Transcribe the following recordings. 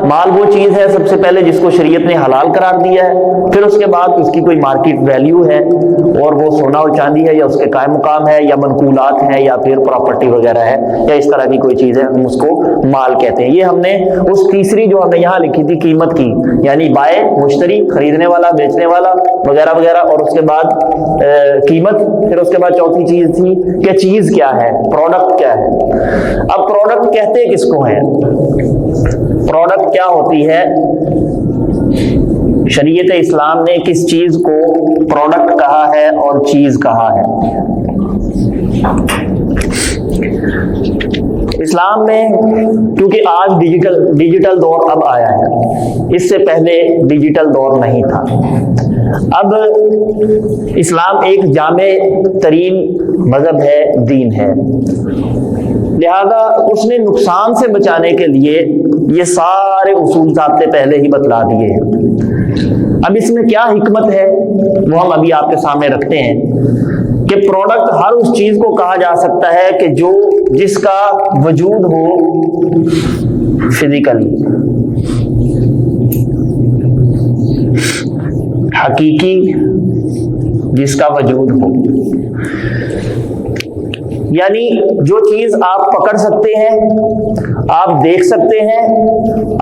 مال وہ چیز ہے سب سے پہلے جس کو شریعت نے حلال قرار دیا ہے، پھر اس کے بعد اس کی کوئی مارکیٹ ویلیو ہے اور وہ سونا اور چاندی ہے یا اس کے قائم مقام ہے یا منقولات ہیں یا پھر پراپرٹی وغیرہ ہے یا اس طرح کی کوئی چیز ہے، ہم اس کو مال کہتے ہیں۔ یہ ہم نے اس تیسری جو ہم نے یہاں لکھی تھی قیمت کی، یعنی بائے مشتری، خریدنے والا بیچنے والا وغیرہ وغیرہ، اور اس کے بعد قیمت، پھر اس کے بعد چوتھی چیز تھی کہ چیز کیا ہے، پروڈکٹ کیا ہے۔ اب پروڈکٹ کہتے کس کو ہیں؟ پروڈکٹ کیا ہوتی ہے؟ شریعت اسلام نے کس چیز کو پروڈکٹ کہا ہے اور چیز کہا ہے؟ اسلام میں کیونکہ آج ڈیجیٹل دور اب آیا ہے، اس سے پہلے ڈیجیٹل دور نہیں تھا۔ اب اسلام ایک جامع ترین مذہب ہے، دین ہے، لہذا اس نے نقصان سے بچانے کے لیے یہ سارے اصول ضابطے پہلے ہی بتلا دیے ہیں۔ اب اس میں کیا حکمت ہے وہ ہم ابھی آپ کے سامنے رکھتے ہیں کہ پروڈکٹ ہر اس چیز کو کہا جا سکتا ہے کہ جس کا وجود ہو فزیکلی، حقیقی، جس کا وجود ہو، یعنی جو چیز آپ پکڑ سکتے ہیں، آپ دیکھ سکتے ہیں،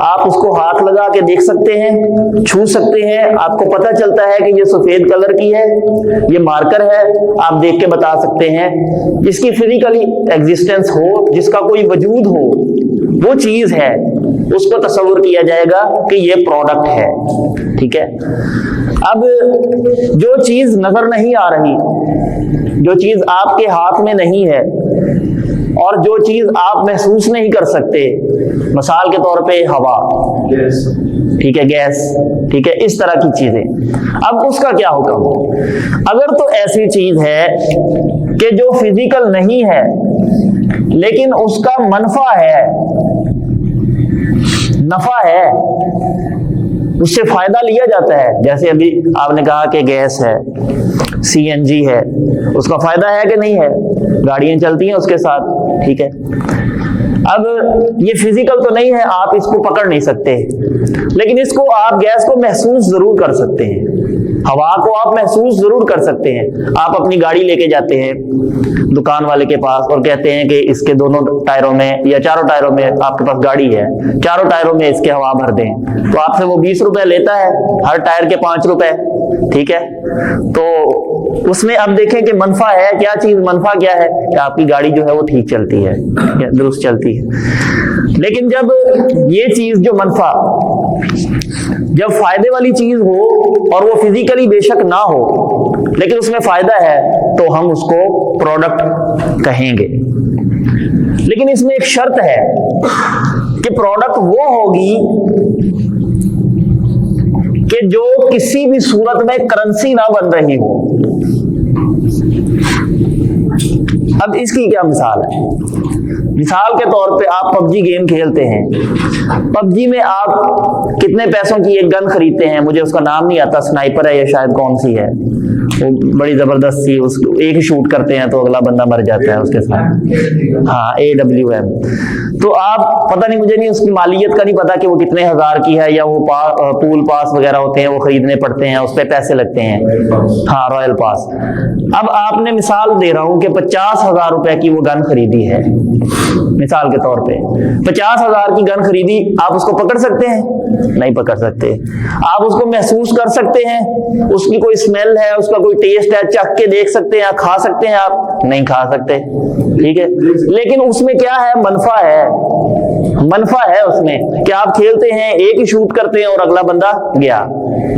آپ اس کو ہاتھ لگا کے دیکھ سکتے ہیں، چھو سکتے ہیں، آپ کو پتہ چلتا ہے کہ یہ سفید کلر کی ہے، یہ مارکر ہے، آپ دیکھ کے بتا سکتے ہیں، جس کی فزیکلی ایگزسٹنس ہو، جس کا کوئی وجود ہو، وہ چیز ہے، اس کو تصور کیا جائے گا کہ یہ پروڈکٹ ہے۔ ٹھیک ہے، اب جو چیز نظر نہیں آ رہی، جو چیز آپ کے ہاتھ میں نہیں ہے اور جو چیز آپ محسوس نہیں کر سکتے، مثال کے طور پہ ہوا، ٹھیک ہے، گیس، ٹھیک ہے، اس طرح کی چیزیں، اب اس کا کیا حکم؟ اگر تو ایسی چیز ہے کہ جو فزیکل نہیں ہے لیکن اس کا منفع ہے، نفع ہے، اس سے فائدہ لیا جاتا ہے، جیسے ابھی آپ نے کہا کہ گیس ہے، سی این جی ہے، اس کا فائدہ ہے کہ نہیں ہے؟ گاڑیاں چلتی ہیں اس کے ساتھ، ٹھیک ہے۔ اب یہ فزیکل تو نہیں ہے، آپ اس کو پکڑ نہیں سکتے، لیکن اس کو آپ گیس کو محسوس ضرور کر سکتے ہیں، ہوا کو آپ محسوس ضرور کر سکتے ہیں۔ آپ اپنی گاڑی لے کے جاتے ہیں دکان والے کے پاس اور کہتے ہیں کہ اس کے دونوں ٹائروں میں یا چاروں ٹائروں میں، آپ کے پاس گاڑی ہے، چاروں ٹائروں میں اس کے ہوا بھر دیں، تو آپ سے وہ 20 روپے لیتا ہے، ہر ٹائر کے 5 روپے، ٹھیک ہے۔ تو اس میں اب دیکھیں کہ منفع ہے کیا چیز، منفع کیا ہے کہ آپ کی گاڑی جو ہے وہ ٹھیک چلتی ہے، درست چلتی ہے۔ لیکن جب یہ چیز جو منفع، جب فائدے والی چیز ہو اور وہ فزیکلی بے شک نہ ہو لیکن اس میں فائدہ ہے، تو ہم اس کو پروڈکٹ کہیں گے۔ لیکن اس میں ایک شرط ہے کہ پروڈکٹ وہ ہوگی کہ جو کسی بھی صورت میں کرنسی نہ بن رہی ہو۔ اب اس کی کیا مثال ہے؟ مثال کے طور پہ آپ پب جی گیم کھیلتے ہیں، پب جی میں آپ کتنے پیسوں کی ایک گن خریدتے ہیں، مجھے اس کا نام نہیں آتا، سنائپر ہے یا شاید کون سی ہے، وہ بڑی زبردست سی، اس کو ایک ہی شوٹ کرتے ہیں تو اگلا بندہ مر جاتا ہے اس کے ساتھ، ہاں AWM۔ تو آپ پتہ نہیں، مجھے نہیں اس کی مالیت کا نہیں پتا کہ وہ کتنے ہزار کی ہے، یا وہ پول پاس وغیرہ ہوتے ہیں وہ خریدنے پڑتے ہیں، اس پہ پیسے لگتے ہیں، ہاں رائل پاس۔ اب آپ نے مثال دے رہا ہوں کہ 50,000 روپے کی وہ گن خریدی ہے، مثال کے طور پہ 50,000 کی گن خریدی، آپ اس کو پکڑ سکتے ہیں؟ نہیں پکڑ سکتے۔ آپ اس کو محسوس کر سکتے ہیں؟ اس کی کوئی اسمیل ہے، اس کا کوئی ٹیسٹ ہے، چکھ کے دیکھ سکتے ہیں، کھا سکتے ہیں؟ آپ نہیں کھا سکتے، ٹھیک ہے۔ لیکن اس میں کیا ہے؟ منفع ہے، منفع ہے اس میں کہ آپ کھیلتے ہیں، ایک ہی شوٹ کرتے ہیں اور اگلا بندہ گیا،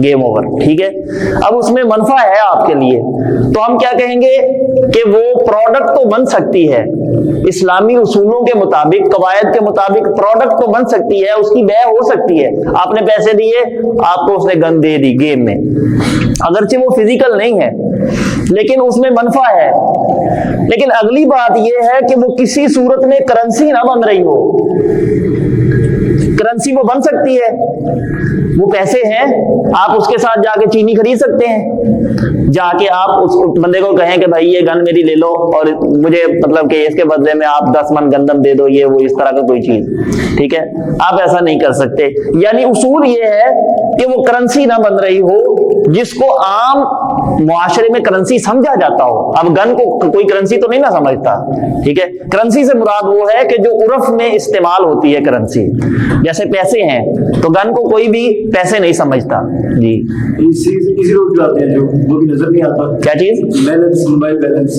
گیم اوور، ٹھیک ہے۔ اب اس میں منفع ہے آپ کے لیے، تو ہم کیا کہیں گے کہ وہ پروڈکٹ تو بن سکتی ہے، اسلامی اصولوں کے مطابق، قواعد کے مطابق پروڈکٹ تو بن سکتی ہے، اس کی بے ہو سکتی ہے۔ آپ نے پیسے دیے، آپ کو اس نے گن دے دی گیم میں، اگرچہ وہ فزیکل نہیں ہے لیکن اس میں منفع ہے۔ لیکن اگلی بات یہ ہے کہ وہ کسی صورت میں کرنسی نہ بن رہی ہو۔ کرنسی وہ بن سکتی ہے, وہ پیسے ہیں, آپ اس کے ساتھ جا کے چینی خرید سکتے ہیں, جا کے آپ اس بندے کو کہیں کہ بھائی یہ گن میری لے لو اور مجھے مطلب کہ اس کے بدلے میں آپ 10 من گندم دے دو, یہ وہ اس طرح کا کوئی چیز, ٹھیک ہے, آپ ایسا نہیں کر سکتے. یعنی اصول یہ ہے کہ وہ کرنسی نہ بن رہی ہو جس کو عام معاشرے میں کرنسی سمجھا جاتا ہو. اب گن کو کوئی کرنسی تو نہیں نہ سمجھتا, ٹھیک ہے, کرنسی سے مراد وہ ہے کہ جو عرف میں استعمال ہوتی ہے کرنسی, جیسے پیسے ہیں تو گن کو کوئی بھی پیسے نہیں سمجھتا. جی ایزی لوڈ جاتے ہیں جو وہ بھی نظر نہیں آتا, کیا چیز؟ Balance, mobile balance,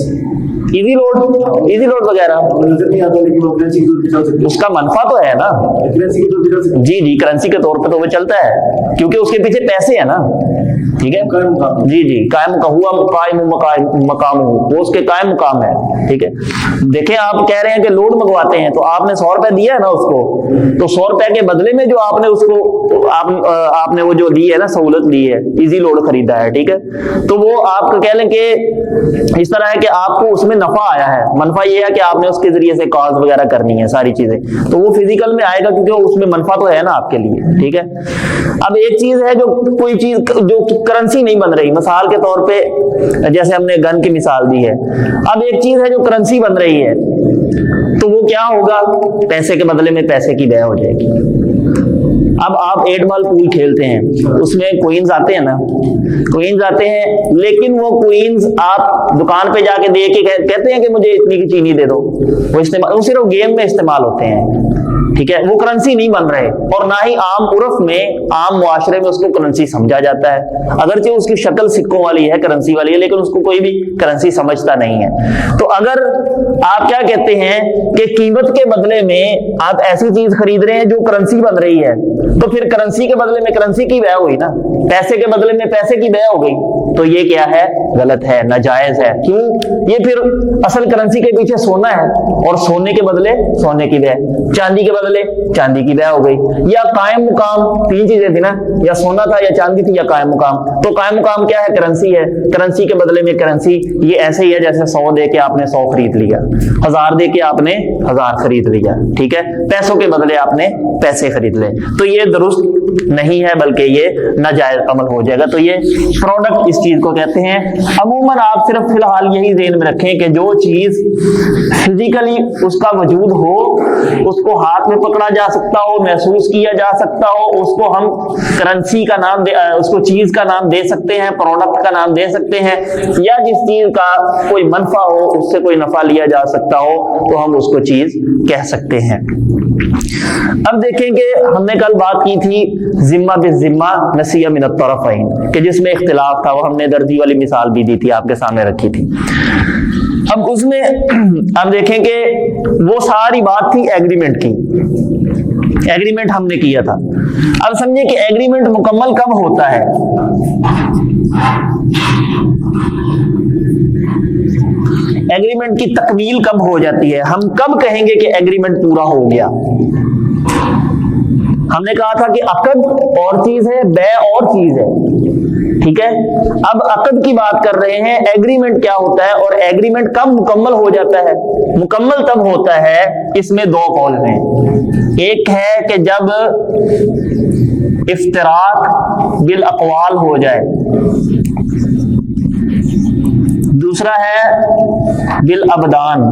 easy load وغیرہ نظر نہیں آتا لیکن وہ کرنسی کے طور پہ چل سکتے ہیں. اس کا منفع تو ہے نا, کرنسی کے طور پہ چل سکتے ہیں. جی جی, کرنسی کے طور پہ تو وہ چلتا ہے کیونکہ اس کے پیچھے پیسے ہیں نا, ٹھیک ہے, جی جی, قائم کا ہوا قائم مقام ہو, وہ اس کے قائم مقام ہے, ٹھیک ہے. دیکھیں آپ کہہ رہے ہیں کہ لوڈ منگواتے ہیں تو آپ نے 100 روپے دیا ہے نا اس کو, تو 100 روپے کے بدلے میں جو آپ نے اس کو آپ نے وہ جو دی ہے نا سہولت دی ہے, ایزی لوڈ خریدا ہے, ٹھیک ہے, تو وہ آپ کو کہہ لیں کہ اس طرح ہے کہ آپ کو اس میں نفع آیا ہے. منفع یہ ہے کہ آپ نے اس کے ذریعے سے کالز وغیرہ کرنی ہے, ساری چیزیں, تو وہ فزیکل میں آئے گا کیونکہ اس میں منفع تو ہے نا آپ کے لیے, ٹھیک ہے. اب ایک چیز ہے جو کوئی چیز جو کرنسی نہیں بن رہی, مثال کے طور پہ جیسے ہم نے گن کی مثال دی ہے, اب ایک چیز ہے جو کرنسی بن رہی ہے تو وہ کیا ہوگا, پیسے کے بدلے میں پیسے کی بے ہو جائے گی. اب آپ 8 بال پول کھیلتے ہیں, اس میں کوئنز آتے ہیں نا, کوئنز آتے ہیں, لیکن وہ کوئنز آپ دکان پہ جا کے دے کے کہتے ہیں کہ مجھے اتنی کی چینی دے دو, وہ صرف گیم میں استعمال ہوتے ہیں, ٹھیک ہے, وہ کرنسی نہیں بن رہے, اور نہ ہی عام عرف میں عام معاشرے میں اس کو کرنسی سمجھا جاتا ہے, اگرچہ اس کی شکل سکوں والی ہے, کرنسی والی ہے, لیکن اس کو کوئی بھی کرنسی سمجھتا نہیں ہے. تو اگر آپ کیا کہتے ہیں کہ قیمت کے بدلے میں آپ ایسی چیز خرید رہے ہیں جو کرنسی بن رہی ہے, تو پھر کرنسی کے بدلے میں کرنسی کی بے ہوئی نا, پیسے کے بدلے میں پیسے کی بے ہو گئی, تو یہ کیا ہے, غلط ہے, ناجائز ہے. کیوں؟ یہ پھر اصل کرنسی کے پیچھے سونا ہے, اور سونے کے بدلے سونے کی بے, چاندی کے بدلے چاندی کی بے ہو گئی, یا قائم مقام, 3 چیزیں تھی نا, یا سونا تھا یا چاندی تھی یا قائم مقام. تو قائم مقام کیا ہے, کرنسی ہے, کرنسی کے بدلے میں کرنسی, یہ ایسے ہی ہے جیسے 100 دے کے آپ نے 100 خرید لیا, 1000 دے کے آپ نے 1000 خرید لیا, ٹھیک ہے, پیسوں کے بدلے آپ نے پیسے خرید لے, تو یہ درست نہیں ہے بلکہ یہ ناجائز عمل ہو جائے گا. تو یہ پروڈکٹ اس چیز کو کہتے ہیں. عموماً آپ صرف فی الحال یہی ذہن میں رکھیں کہ جو چیز فزیکلی اس کا وجود ہو, اس کو ہاتھ میں پکڑا جا سکتا ہو, محسوس کیا جا سکتا ہو, اس کو ہم کرنسی کا نام اس کو چیز کا نام دے سکتے ہیں, پروڈکٹ کا نام دے سکتے ہیں, یا جس چیز کا کوئی منفع ہو, اس سے کوئی نفع لیا جا سکتا ہو, تو ہم اس کو چیز کہہ سکتے ہیں. اب دیکھیں کہ ہم نے کل بات کی تھی ذمہ بالذمہ نسیہ من الطرفین, کہ جس میں اختلاف تھا, وہ ہم نے درجی والی مثال بھی دی تھی, آپ کے سامنے رکھی تھی. اب اس میں اب دیکھیں کہ وہ ساری بات تھی ایگریمنٹ کی, ایگریمنٹ ہم نے کیا تھا. اب سمجھیں کہ ایگریمنٹ مکمل کب ہوتا ہے, ایگریمنٹ کی تکمیل کب ہو جاتی ہے, ہم کب کہیں گے کہ ایگریمنٹ پورا ہو گیا. ہم نے کہا تھا کہ عقد اور چیز ہے, بے اور چیز ہے, ٹھیک ہے. اب عقد کی بات کر رہے ہیں, ایگریمنٹ کیا ہوتا ہے اور ایگریمنٹ کب مکمل ہو جاتا ہے. مکمل تب ہوتا ہے, اس میں 2 قول ہیں. ایک ہے کہ جب افتراق بالاقوال ہو جائے, دوسرا ہے بالابدان.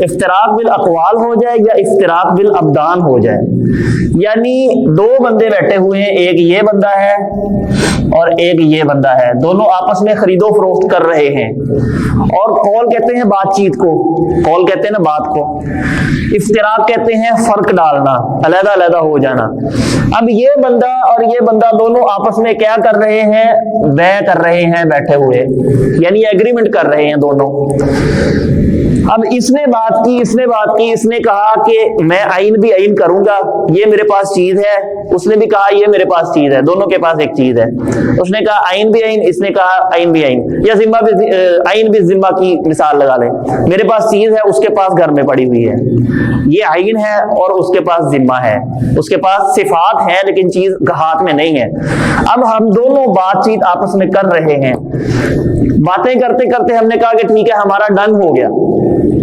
افتراق بالاقوال ہو جائے یا افتراق بالابدان ہو جائے, یعنی 2 بندے بیٹھے ہوئے ہیں, ایک یہ بندہ ہے اور ایک یہ بندہ ہے, دونوں آپس میں خرید و فروخت کر رہے ہیں, اور قول کہتے ہیں بات چیت کو, قول کہتے ہیں نا بات کو, افتراق کہتے ہیں فرق ڈالنا, علیحدہ علیحدہ ہو جانا. اب یہ بندہ اور یہ بندہ دونوں آپس میں کیا کر رہے ہیں, بے کر رہے ہیں بیٹھے ہوئے, یعنی ایگریمنٹ کر رہے ہیں دونوں. اب اس نے بات کی, اس نے بات کی, اس نے کہا کہ میں عین بھی عین کروں گا, یہ میرے پاس چیز ہے, اس نے بھی کہا یہ میرے پاس چیز ہے, دونوں کے پاس ایک چیز ہے. اس نے کہا عین بھی عین, اس نے کہا عین بھی عین, یا ذمہ بھی عین بھی ذمہ کی مثال لگا لیں. میرے پاس چیز ہے, اس کے پاس گھر میں پڑی ہوئی ہے, یہ عین ہے اور اس کے پاس ذمہ ہے, اس کے پاس صفات ہے لیکن چیز ہاتھ میں نہیں ہے. اب ہم دونوں بات چیت آپس میں کر رہے ہیں, باتیں کرتے کرتے ہم نے کہا کہ ٹھیک ہے ہمارا ڈن ہو گیا,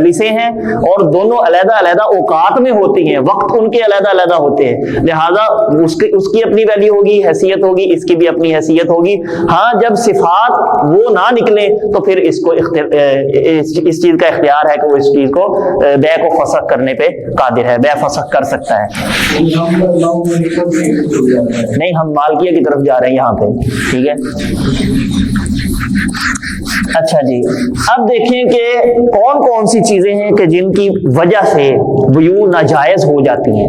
مجلسیں ہیں اور دونوں علیحدہ علیحدہ اوقات میں ہوتی ہیں, وقت ان کے علیحدہ علیحدہ ہوتے ہیں, لہذا اس کی اپنی ویلیو ہوگی, حیثیت ہوگی, اس کی بھی اپنی حیثیت ہوگی. ہاں جب صفات وہ نہ نکلے تو پھر اس کو اس چیز کا اختیار ہے کہ وہ اس چیز کو بے کو فسخ کرنے پہ قادر ہے, بے فسخ کر سکتا ہے. نہیں, ہم مالکیہ کی طرف جا رہے ہیں یہاں پہ, ٹھیک ہے. اچھا جی, اب دیکھیں کہ کون کون سی چیزیں ہیں کہ جن کی وجہ سے بیوع ناجائز ہو جاتی ہیں,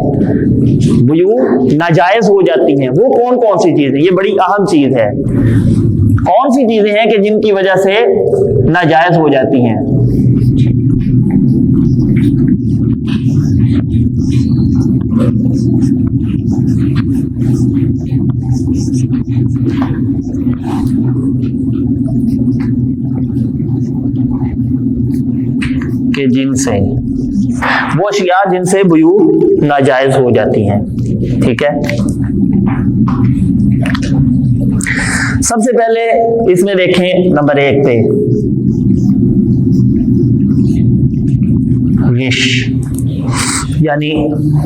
بیوع ناجائز ہو جاتی ہیں. وہ کون کون سی چیزیں, یہ بڑی اہم چیز ہے. کون سی چیزیں ہیں کہ جن کی وجہ سے ناجائز ہو جاتی ہیں؟ کہ جن سے وہ اشیاء جن سے بیوع ناجائز ہو جاتی ہیں, ٹھیک ہے. سب سے پہلے اس میں دیکھیں نمبر 1 پہ غش یعنی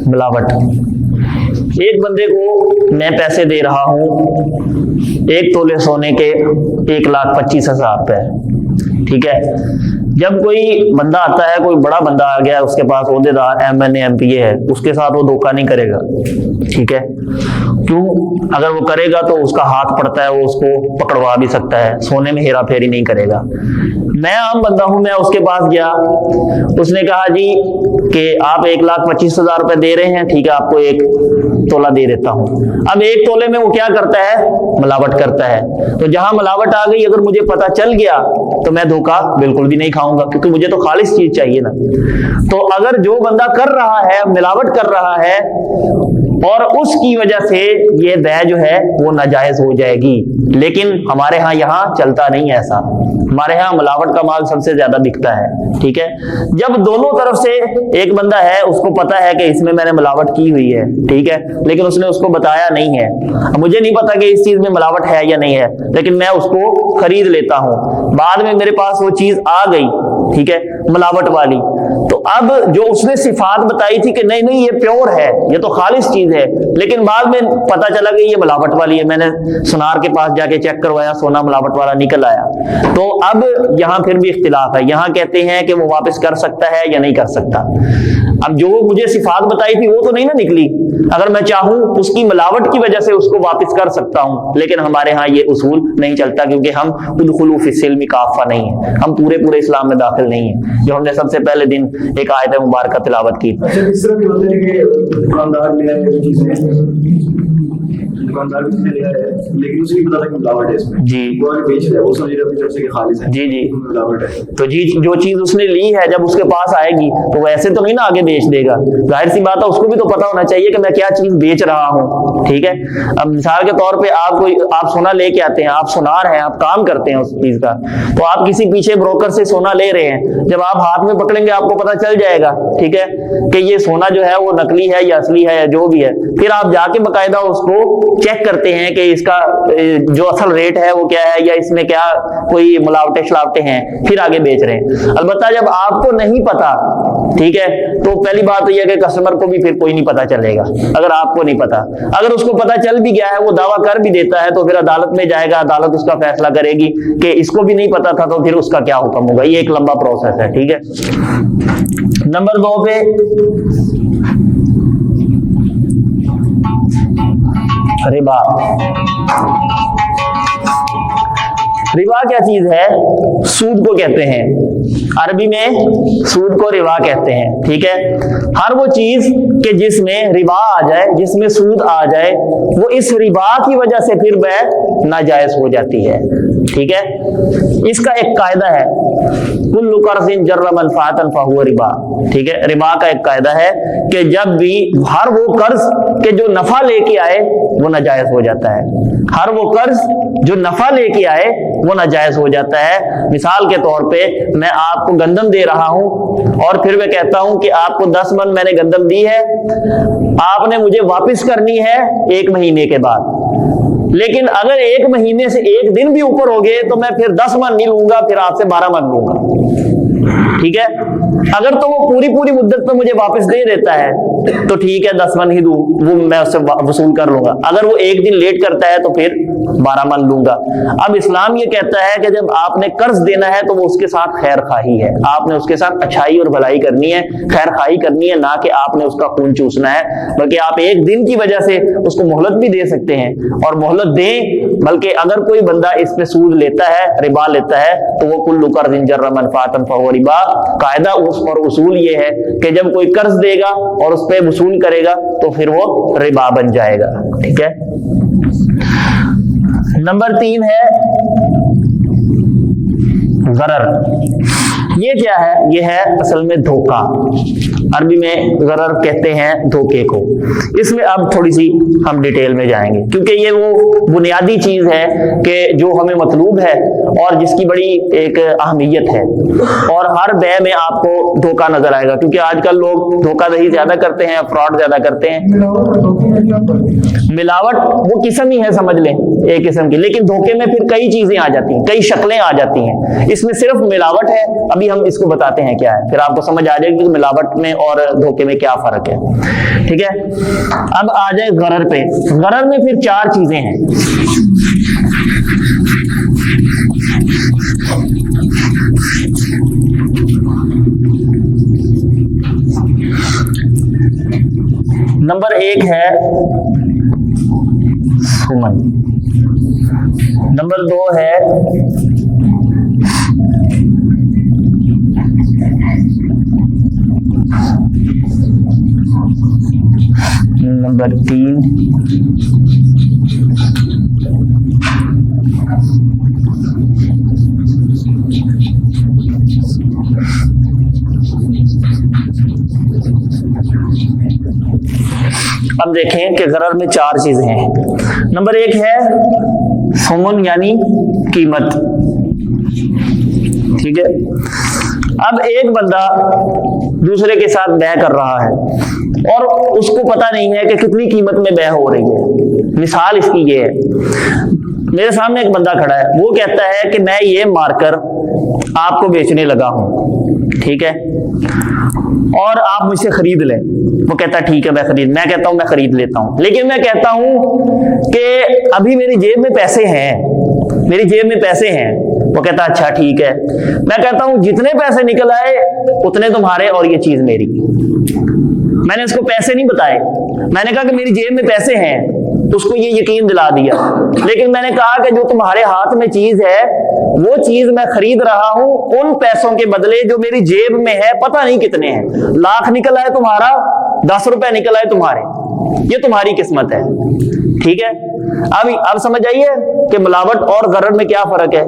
ملاوٹ. ایک بندے کو میں پیسے دے رہا ہوں 1 تولے سونے کے 1,25,000 پہ, ٹھیک ہے. جب کوئی بندہ آتا ہے, کوئی بڑا بندہ آ گیا, اس کے پاس عہدیدار MNA MPA ہے, اس کے ساتھ وہ دھوکہ نہیں کرے گا, ٹھیک ہے. کیوں؟ اگر وہ کرے گا تو اس کا ہاتھ پڑتا ہے, وہ اس کو پکڑوا بھی سکتا ہے, سونے میں ہیرا پھیری نہیں کرے گا. میں عام بندہ ہوں, میں اس کے پاس گیا, اس نے کہا جی کہ آپ 1,25,000 روپے دے رہے ہیں, ٹھیک ہے, آپ کو 1 تولہ دے دیتا ہوں. اب 1 تولے میں وہ کیا کرتا ہے؟ ملاوٹ کرتا ہے. تو جہاں ملاوٹ آ گئی, اگر مجھے پتا چل گیا تو میں دھوکہ بالکل بھی نہیں کھاؤں گا, کیونکہ مجھے تو خالص چیز چاہیے نا. تو اگر جو بندہ کر رہا ہے, ملاوٹ کر رہا ہے, اور اس کی وجہ سے یہ بیع جو ہے وہ ناجائز ہو جائے گی. لیکن ہمارے ہاں یہاں چلتا نہیں ایسا, ہمارے ہاں ملاوٹ کا مال سب سے زیادہ بکتا ہے, ٹھیک ہے. جب دونوں طرف سے ایک بندہ ہے, اس کو پتا ہے کہ اس میں نے ملاوٹ کی ہوئی ہے, ٹھیک ہے, لیکن اس نے اس کو بتایا نہیں ہے. مجھے نہیں پتا کہ اس چیز میں ملاوٹ ہے یا نہیں ہے, لیکن میں اس کو خرید لیتا ہوں, بعد میں میرے پاس وہ چیز آ گئی, ٹھیک ہے, ملاوٹ والی. تو اب جو اس نے صفات بتائی تھی کہ نہیں نہیں یہ پیور ہے, یہ تو خالص چیز ہے, لیکن بعد میں پتا چلا کہ یہ ملاوٹ والی ہے, میں نے سونار کے پاس جا کے چیک کروایا, سونا ملاوٹ والا نکل آیا. تو اب یہاں پھر بھی اختلاف ہے. یہاں کہتے ہیں کہ وہ واپس کر سکتا ہے یا نہیں کر سکتا. اب جو مجھے صفات بتائی تھی وہ تو نہیں نا نکلی, اگر میں چاہوں اس کی ملاوٹ کی وجہ سے اس کو واپس کر سکتا ہوں, لیکن ہمارے ہاں یہ اصول نہیں چلتا, کیونکہ ہم ادخلوا فی السلم کافہ نہیں ہیں, ہم پورے اسلام میں داخل نہیں ہیں, جو ہم نے سب سے پہلے دن ایک آیت مبارکہ تلاوت کی. اچھا, اس طرح بھی ہوتے ہیں کہ دکاندار لے آئے چیزیں, دکاندار بھی لے آئے لیکن اسے بھی پتا تھا کہ ملاوٹ ہے اس میں, جی وہ آگے بیچ رہا ہے, وہ سمجھ رہا ہے اپنی طرف سے کہ خالص ہے, جی جی ملاوٹ ہے. تو جی جو چیز اس نے لی ہے جب اس کے پاس آئے گی تو وہ ایسے تو نہیں نا آگے بیچ دے گا, ظاہر سی بات ہے, اس کو بھی تو پتا ہونا چاہیے کہ میں کیا چیز بیچ رہا ہوں, ٹھیک ہے. اب مثال کے طور پہ آپ سونا لے کے آتے ہیں, آپ سونار ہیں, آپ کام کرتے ہیں اس چیز کا, تو آپ کسی پیچھے بروکر سے سونا لے رہے ہیں, جب آپ ہاتھ میں پکڑیں گے آپ کو پتا چل جائے گا, ٹھیک ہے, کہ یہ سونا جو ہے وہ نقلی ہے یا اصلی ہے یا جو بھی ہے. پھر آپ جا کے باقاعدہ اس کو چیک کرتے ہیں کہ اس کا جو اصل ریٹ ہے وہ کیا ہے, یا اس میں کیا کوئی ملاوٹیں شلاوٹیں ہیں, پھر آگے بیچ رہے ہیں. البتہ جب آپ کو نہیں پتا, ٹھیک ہے, تو پہلی بات یہ ہے کہ کسٹمر کو بھی پھر کوئی نہیں پتا چلے گا اگر آپ کو نہیں پتا. اگر اس کو پتا چل بھی گیا ہے, وہ دعویٰ کر بھی دیتا ہے, تو پھر عدالت میں جائے گا, عدالت اس کا فیصلہ کرے گی کہ اس کو بھی نہیں پتا تھا, تو پھر اس کا کیا حکم ہوگا. یہ ایک لمبا پروسیس ہے, ٹھیک ہے. نمبر 2 پہ ربا. ربا کیا چیز ہے؟ سود کو کہتے ہیں, عربی میں سود کو ربا کہتے ہیں, ٹھیک ہے. ہر وہ چیز کہ جس میں ربا آ جائے, جس میں سود آ جائے, وہ اس ربا کی وجہ سے پھر بیع ناجائز ہو جاتی ہے, ٹھیک ہے. اس کا ایک قاعدہ ہے, کل قرض جر منفعۃ فہو ربا, ٹھیک ہے. ربا کا ایک قاعدہ ہے کہ جب بھی ہر وہ قرض کہ جو نفع لے کے آئے وہ ناجائز ہو جاتا ہے, ہر وہ قرض جو نفع لے کے آئے وہ ناجائز ہو جاتا ہے. مثال کے طور پہ میں آپ کو گندم دے رہا ہوں اور پھر میں کہتا ہوں کہ آپ کو 10 من میں نے گندم دی ہے, آپ نے مجھے واپس کرنی ہے 1 مہینے کے بعد, لیکن اگر 1 مہینے سے 1 دن بھی اوپر ہو گئے تو میں پھر 10 من نہیں لوں گا، پھر آپ سے 12 من لوں گا، ٹھیک ہے؟ اگر تو وہ پوری مدت پہ مجھے واپس دے دیتا ہے تو ٹھیک ہے 10 من ہی دوں، وہ میں اس سے وصول کر لوں گا، اگر وہ 1 دن لیٹ کرتا ہے تو پھر 12 من لوں گا۔ اب اسلام یہ کہتا ہے کہ جب آپ نے قرض دینا ہے تو وہ اس کے ساتھ خیر خواہی ہے، آپ نے اس کے ساتھ اچھائی اور بھلائی کرنی ہے، خیر خواہی کرنی ہے، نہ کہ آپ نے اس کا خون چوسنا ہے، بلکہ آپ 1 دن کی وجہ سے اس کو مہلت بھی دے سکتے ہیں، اور مہلت دیں، بلکہ اگر کوئی بندہ اس پہ سود لیتا ہے، ربا لیتا ہے، تو وہ کل قرض جر منفعۃ فہو ربا، قاعدہ اور اصول یہ ہے کہ جب کوئی قرض دے گا اور اس پہ وصول کرے گا تو پھر وہ ربا بن جائے گا، ٹھیک ہے؟ نمبر 3 ہے غرر۔ یہ کیا ہے؟ یہ ہے اصل میں دھوکہ، عربی میں غرر کہتے ہیں دھوکے کو۔ اس میں اب تھوڑی سی ہم ڈیٹیل میں جائیں گے، کیونکہ یہ وہ بنیادی چیز ہے کہ جو ہمیں مطلوب ہے اور جس کی بڑی ایک اہمیت ہے، اور ہر بے میں آپ کو دھوکہ نظر آئے گا، کیونکہ آج کل لوگ دھوکہ دہی زیادہ کرتے ہیں، فراڈ زیادہ کرتے ہیں۔ ملاوٹ وہ قسم ہی ہے، سمجھ لیں ایک قسم کی، لیکن دھوکے میں پھر کئی چیزیں آ جاتی ہیں، کئی شکلیں آ جاتی ہیں۔ اس میں صرف ملاوٹ ہے، ابھی ہم اس کو بتاتے ہیں کیا ہے، پھر آپ کو سمجھ آ جائے گی کہ ملاوٹ میں اور دھوکے میں کیا فرق ہے، ٹھیک ہے؟ اب آ جائے غرر پہ۔ غرر میں پھر 4 چیزیں ہیں۔ نمبر 1 ہے سمن، نمبر 2 ہے نمبر 3 اب دیکھیں کہ غرر میں 4 چیزیں ہیں۔ نمبر 1 ہے ثمن یعنی قیمت، ٹھیک ہے؟ اب ایک بندہ دوسرے کے ساتھ بیع کر رہا ہے اور اس کو پتہ نہیں ہے کہ کتنی قیمت میں بیع ہو رہی ہے۔ مثال اس کی یہ ہے، میرے سامنے ایک بندہ کھڑا ہے، وہ کہتا ہے کہ میں یہ مار کر آپ کو بیچنے لگا ہوں، ٹھیک ہے، اور آپ مجھ سے خرید لیں۔ وہ کہتا ہے ٹھیک ہے میں کہتا ہوں میں خرید لیتا ہوں، لیکن میں کہتا ہوں کہ ابھی میری جیب میں پیسے ہیں، وہ کہتا ہے اچھا ٹھیک ہے۔ میں کہتا ہوں جتنے پیسے نکل آئے اتنے تمہارے اور یہ چیز میری۔ میں نے اس کو پیسے نہیں بتائے، میں نے کہا کہ میری جیب میں پیسے ہیں، تو اس کو یہ یقین دلا دیا، لیکن میں نے کہا کہ جو تمہارے ہاتھ میں چیز ہے وہ چیز میں خرید رہا ہوں ان پیسوں کے بدلے جو میری جیب میں ہے، پتہ نہیں کتنے ہیں، 1,00,000 نکل آئے تمہارا، 10 روپے نکل آئے تمہارے، یہ تمہاری قسمت ہے، ٹھیک ہے؟ اب سمجھ آئیے کہ ملاوٹ اور غرر میں کیا فرق ہے۔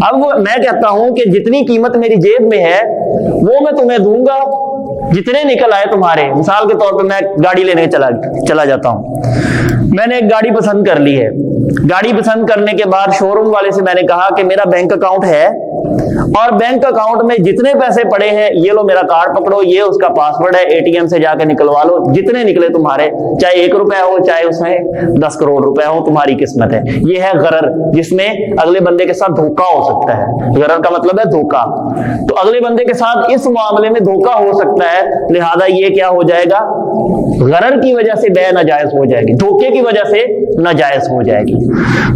اب میں کہتا ہوں کہ جتنی قیمت میری جیب میں ہے وہ میں تمہیں دوں گا، جتنے نکل آئے تمہارے۔ مثال کے طور پہ میں گاڑی لینے چلا جاتا ہوں، میں نے ایک گاڑی پسند کر لی ہے، گاڑی پسند کرنے کے بعد شو روم والے سے میں نے کہا کہ میرا بینک اکاؤنٹ ہے اور بینک اکاؤنٹ میں جتنے پیسے پڑے ہیں یہ لو میرا کارڈ پکڑو، یہ اس کا پاسورڈ ہے، اے ٹی ایم سے جا کے نکلوا لو، جتنے نکلے تمہارے، چاہے 1 روپے ہو چاہے اس میں 10 کروڑ روپے ہو، تمہاری قسمت ہے۔ یہ ہے غرر، جس میں اگلے بندے کے ساتھ دھوکہ ہو سکتا ہے۔ غرر کا مطلب ہے دھوکہ، تو اگلے بندے کے ساتھ اس معاملے میں دھوکہ ہو سکتا ہے، لہذا یہ کیا ہو جائے گا؟ غرر کی وجہ سے بیع ناجائز ہو جائے گی، دھوکے کی وجہ سے ناجائز ہو جائے گی۔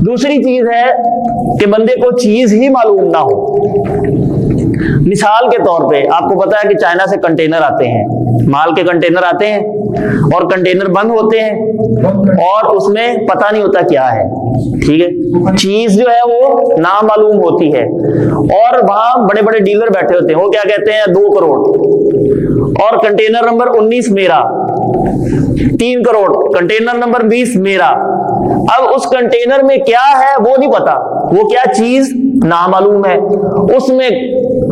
دوسری چیز ہے کہ بندے کو چیز ہی معلوم نہ ہو۔ مثال کے طور پہ آپ کو پتا ہے کہ چائنا سے کنٹینر آتے ہیں، مال کے کنٹینر آتے ہیں اور کنٹینر بند ہوتے ہیں اور اس میں پتہ نہیں ہوتا کیا ہے، ٹھیک ہے؟ چیز جو ہے وہ نامعلوم ہوتی ہے اور وہاں بڑے بڑے ڈیلر بیٹھے ہوتے ہیں، وہ کیا کہتے ہیں 2 کروڑ اور کنٹینر نمبر 19 میرا، 3 کروڑ کنٹینر نمبر 20 میرا۔ اب اس کنٹینر میں کیا ہے وہ نہیں پتا، وہ کیا چیز نامعلوم ہے، اس میں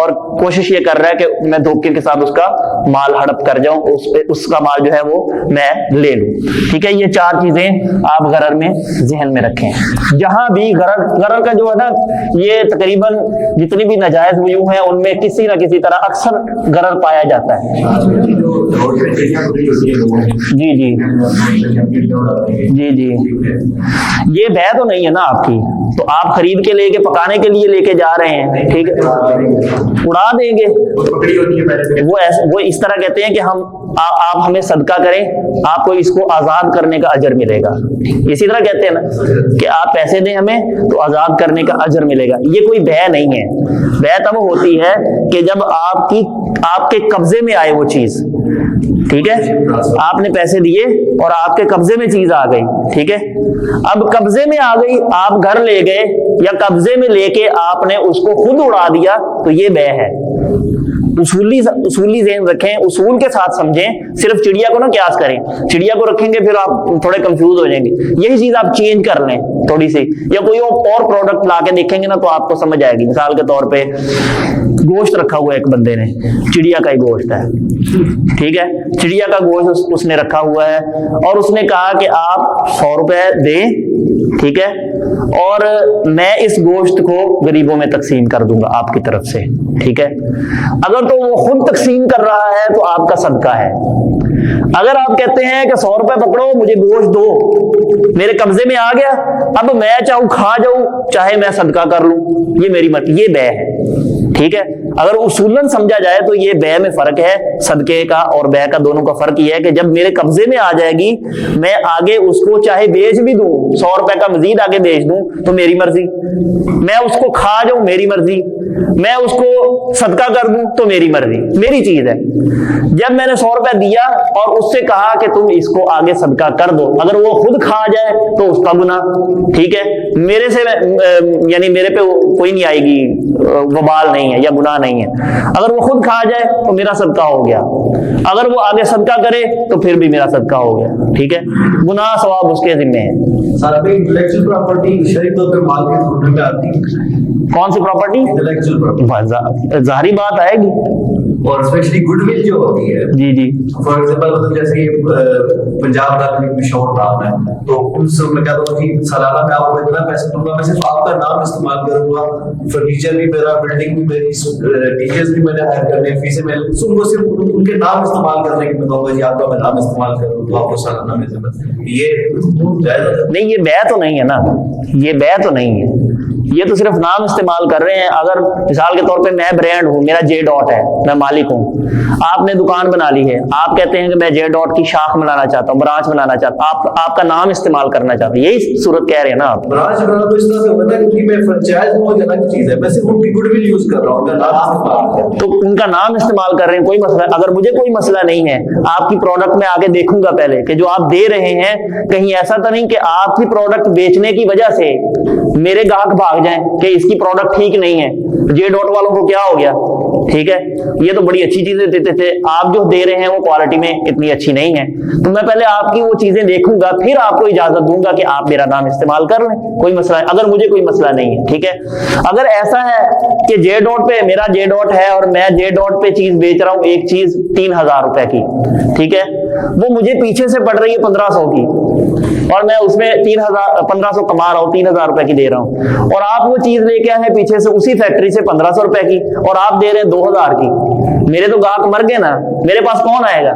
اور کوشش یہ کر رہا ہے کہ میں دھوکے کے ساتھ اس کا مال ہڑپ کر جاؤں, اس کا مال جو ہے وہ میں لے لوں. ٹھیک ہے, یہ 4 چیزیں آپ غرر میں ذہن میں رکھیں. جہاں بھی غرر کا جو ہے نا, یہ تقریباً جتنی بھی ناجائز وجوہ ہیں ان میں کسی نہ کسی طرح اکثر غرر پایا جاتا ہے. جی جی جی جی, یہ بے تو نہیں ہے نا آپ کی, تو آپ خرید کے لے کے پکانے کے لیے لے کے جا رہے ہیں, ٹھیک ہے, اڑا دیں گے. وہ اس طرح کہتے ہیں کہ آپ ہمیں صدقہ کریں, آپ کو اس کو آزاد کرنے کا اجر ملے گا. اسی طرح کہتے ہیں نا کہ آپ پیسے دیں ہمیں تو آزاد کرنے کا اجر ملے گا. یہ کوئی بے نہیں ہے. بے تب ہوتی ہے کہ جب آپ کے قبضے میں آئے وہ چیز, ٹھیک ہے, آپ نے پیسے دیے اور آپ کے قبضے میں چیز آ گئی, ٹھیک ہے. اب قبضے میں آ گئی, آپ گھر لے گئے یا قبضے میں لے کے آپ نے اس کو خود اڑا دیا, تو یہ بے ہے. اصولی ذہن رکھیں, اصول کے ساتھ سمجھیں. صرف چڑیا کو نہ قیاس کریں, چڑیا کو رکھیں گے پھر آپ تھوڑے کنفیوز ہو جائیں گے. یہی چیز آپ چینج کر لیں تھوڑی سی, یا کوئی اور پروڈکٹ لا کے دیکھیں گے نا تو آپ کو سمجھ آئے گی. مثال کے طور پہ گوشت رکھا ہوا ہے ایک بندے نے, چڑیا کا ہی گوشت ہے, ٹھیک ہے, چڑیا کا گوشت اس نے رکھا ہوا ہے اور اس نے کہا کہ آپ 100 روپے دیں, ٹھیک ہے, اور میں اس گوشت کو غریبوں میں تقسیم کر دوں گا آپ کی طرف سے, ٹھیک ہے. اگر تو وہ خود تقسیم کر رہا ہے تو آپ کا صدقہ ہے. اگر آپ کہتے ہیں کہ 100 روپے پکڑو, مجھے گوشت دو, میرے قبضے میں آ گیا, اب میں چاہوں کھا جاؤں چاہے میں صدقہ کر لوں, یہ میری مرضی, یہ بے ہے, ٹھیک ہے. اگر اصولاً سمجھا جائے تو یہ بے میں فرق ہے, صدقے کا اور بے کا دونوں کا فرق یہ ہے کہ جب میرے قبضے میں آ جائے گی, میں آگے اس کو چاہے بیچ بھی دوں, 100 روپے کا مزید آگے بیچ دوں تو میری مرضی, میں اس کو کھا جاؤں میری مرضی, میں اس کو صدقہ کر دوں تو میری مرضی, میری چیز ہے. جب میں نے 100 روپے دیا اور اس سے کہا کہ تم اس کو آگے صدقہ کر دو, اگر وہ خود کھا جائے تو اس کا گناہ, ٹھیک ہے, میرے سے یعنی میرے پہ کوئی نہیں آئے گی, وبال نہیں ہے یا گناہ نہیں ہے. اگر وہ خود کھا جائے تو میرا صدقہ ہو گیا, اگر وہ آگے صدقہ کرے تو پھر بھی میرا صدقہ ہو گیا, ٹھیک ہے. گناہ ثواب اس کے ذمہ ہے. ساتھ میں انٹلیکچوئل پراپرٹی شریک طور پر مال کے خدمت میں آتی ہے. کون سی پراپرٹی؟ انٹلیکچوئل پراپرٹی, ظاہری بات آئے گی, اور اسپیشلی گڈ ول جو ہوتی ہے. جی جی, فار ایگزامپل مطلب جیسے پنجاب کا کوئی مشہور نام ہے, تو ان سے میں کہتا ہوں کہ سالانہ میں آپ کو اتنا پیسہ دوں گا, میں صرف آپ کا نام استعمال کروں گا, فرنیچر بھی میرا, بلڈنگ بھی میری, ٹیچرز بھی میں نے ہائر کرنے, فیسیں میں ان کو صرف ان کے نام استعمال کرنے کی میں کہوں گا جی آپ کا میں نام استعمال کروں تو آپ کو سالانہ میں یہ نہیں, یہ بے تو نہیں ہے نا, یہ بے تو نہیں ہے, یہ تو صرف نام استعمال کر رہے ہیں. اگر مثال کے طور پہ میں برانڈ ہوں, میرا جے ڈاٹ ہے, میں مالک ہوں, آپ نے دکان بنا لی ہے, آپ کہتے ہیں کہ میں جے ڈاٹ کی شاخ بنانا چاہتا ہوں, برانچ بنانا چاہتا ہوں, آپ کا نام استعمال کرنا چاہتے ہیں, یہی صورت کہہ رہے ہیں نا آپ. برانچ بنانا تو اس طرح سے ہوتا ہے کہ میں فرنچائز بہت الگ چیز ہے, میں صرف ان کی گڈ ول یوز کر رہا ہوں, ان کا نام استعمال کر رہا ہوں, تو ان کا نام استعمال کر رہے ہیں, کوئی مسئلہ. اگر مجھے کوئی مسئلہ نہیں ہے, آپ کی پروڈکٹ میں آگے دیکھوں گا پہلے کہ جو آپ دے رہے ہیں, کہیں ایسا تو نہیں کہ آپ کی پروڈکٹ بیچنے کی وجہ سے میرے گاہک بھاگ جائیں کہ اس کی پروڈکٹ ٹھیک نہیں ہے, جے ڈاٹ والوں کو کیا ہو گیا, ٹھیک ہے, یہ تو بڑی اچھی چیزیں دیتے تھے, آپ جو دے رہے ہیں وہ کوالٹی میں اتنی اچھی نہیں ہے, تو میں پہلے آپ کی وہ چیزیں دیکھوں گا, پھر آپ کو اجازت دوں گا کہ آپ میرا نام استعمال کر لیں, کوئی مسئلہ ہے, اگر مجھے کوئی مسئلہ نہیں ہے, ٹھیک ہے. اگر ایسا ہے کہ جے ڈاٹ پہ میرا جے ڈاٹ ہے اور میں جے ڈاٹ پہ چیز بیچ رہا ہوں, ایک چیز 3000 روپے کی, ٹھیک ہے, وہ مجھے پیچھے سے پڑ رہی ہے 1500 کی, اور میں اس میں 1500 کما رہا ہوں, 3000 روپے کی دے رہا ہوں, اور آپ وہ چیز لے کے آئے ہیں پیچھے سے اسی فیکٹری سے 1500 روپے کی, اور آپ دے رہے ہیں 2000 کی, میرے تو گاہک مر گئے نا, میرے پاس کون آئے گا,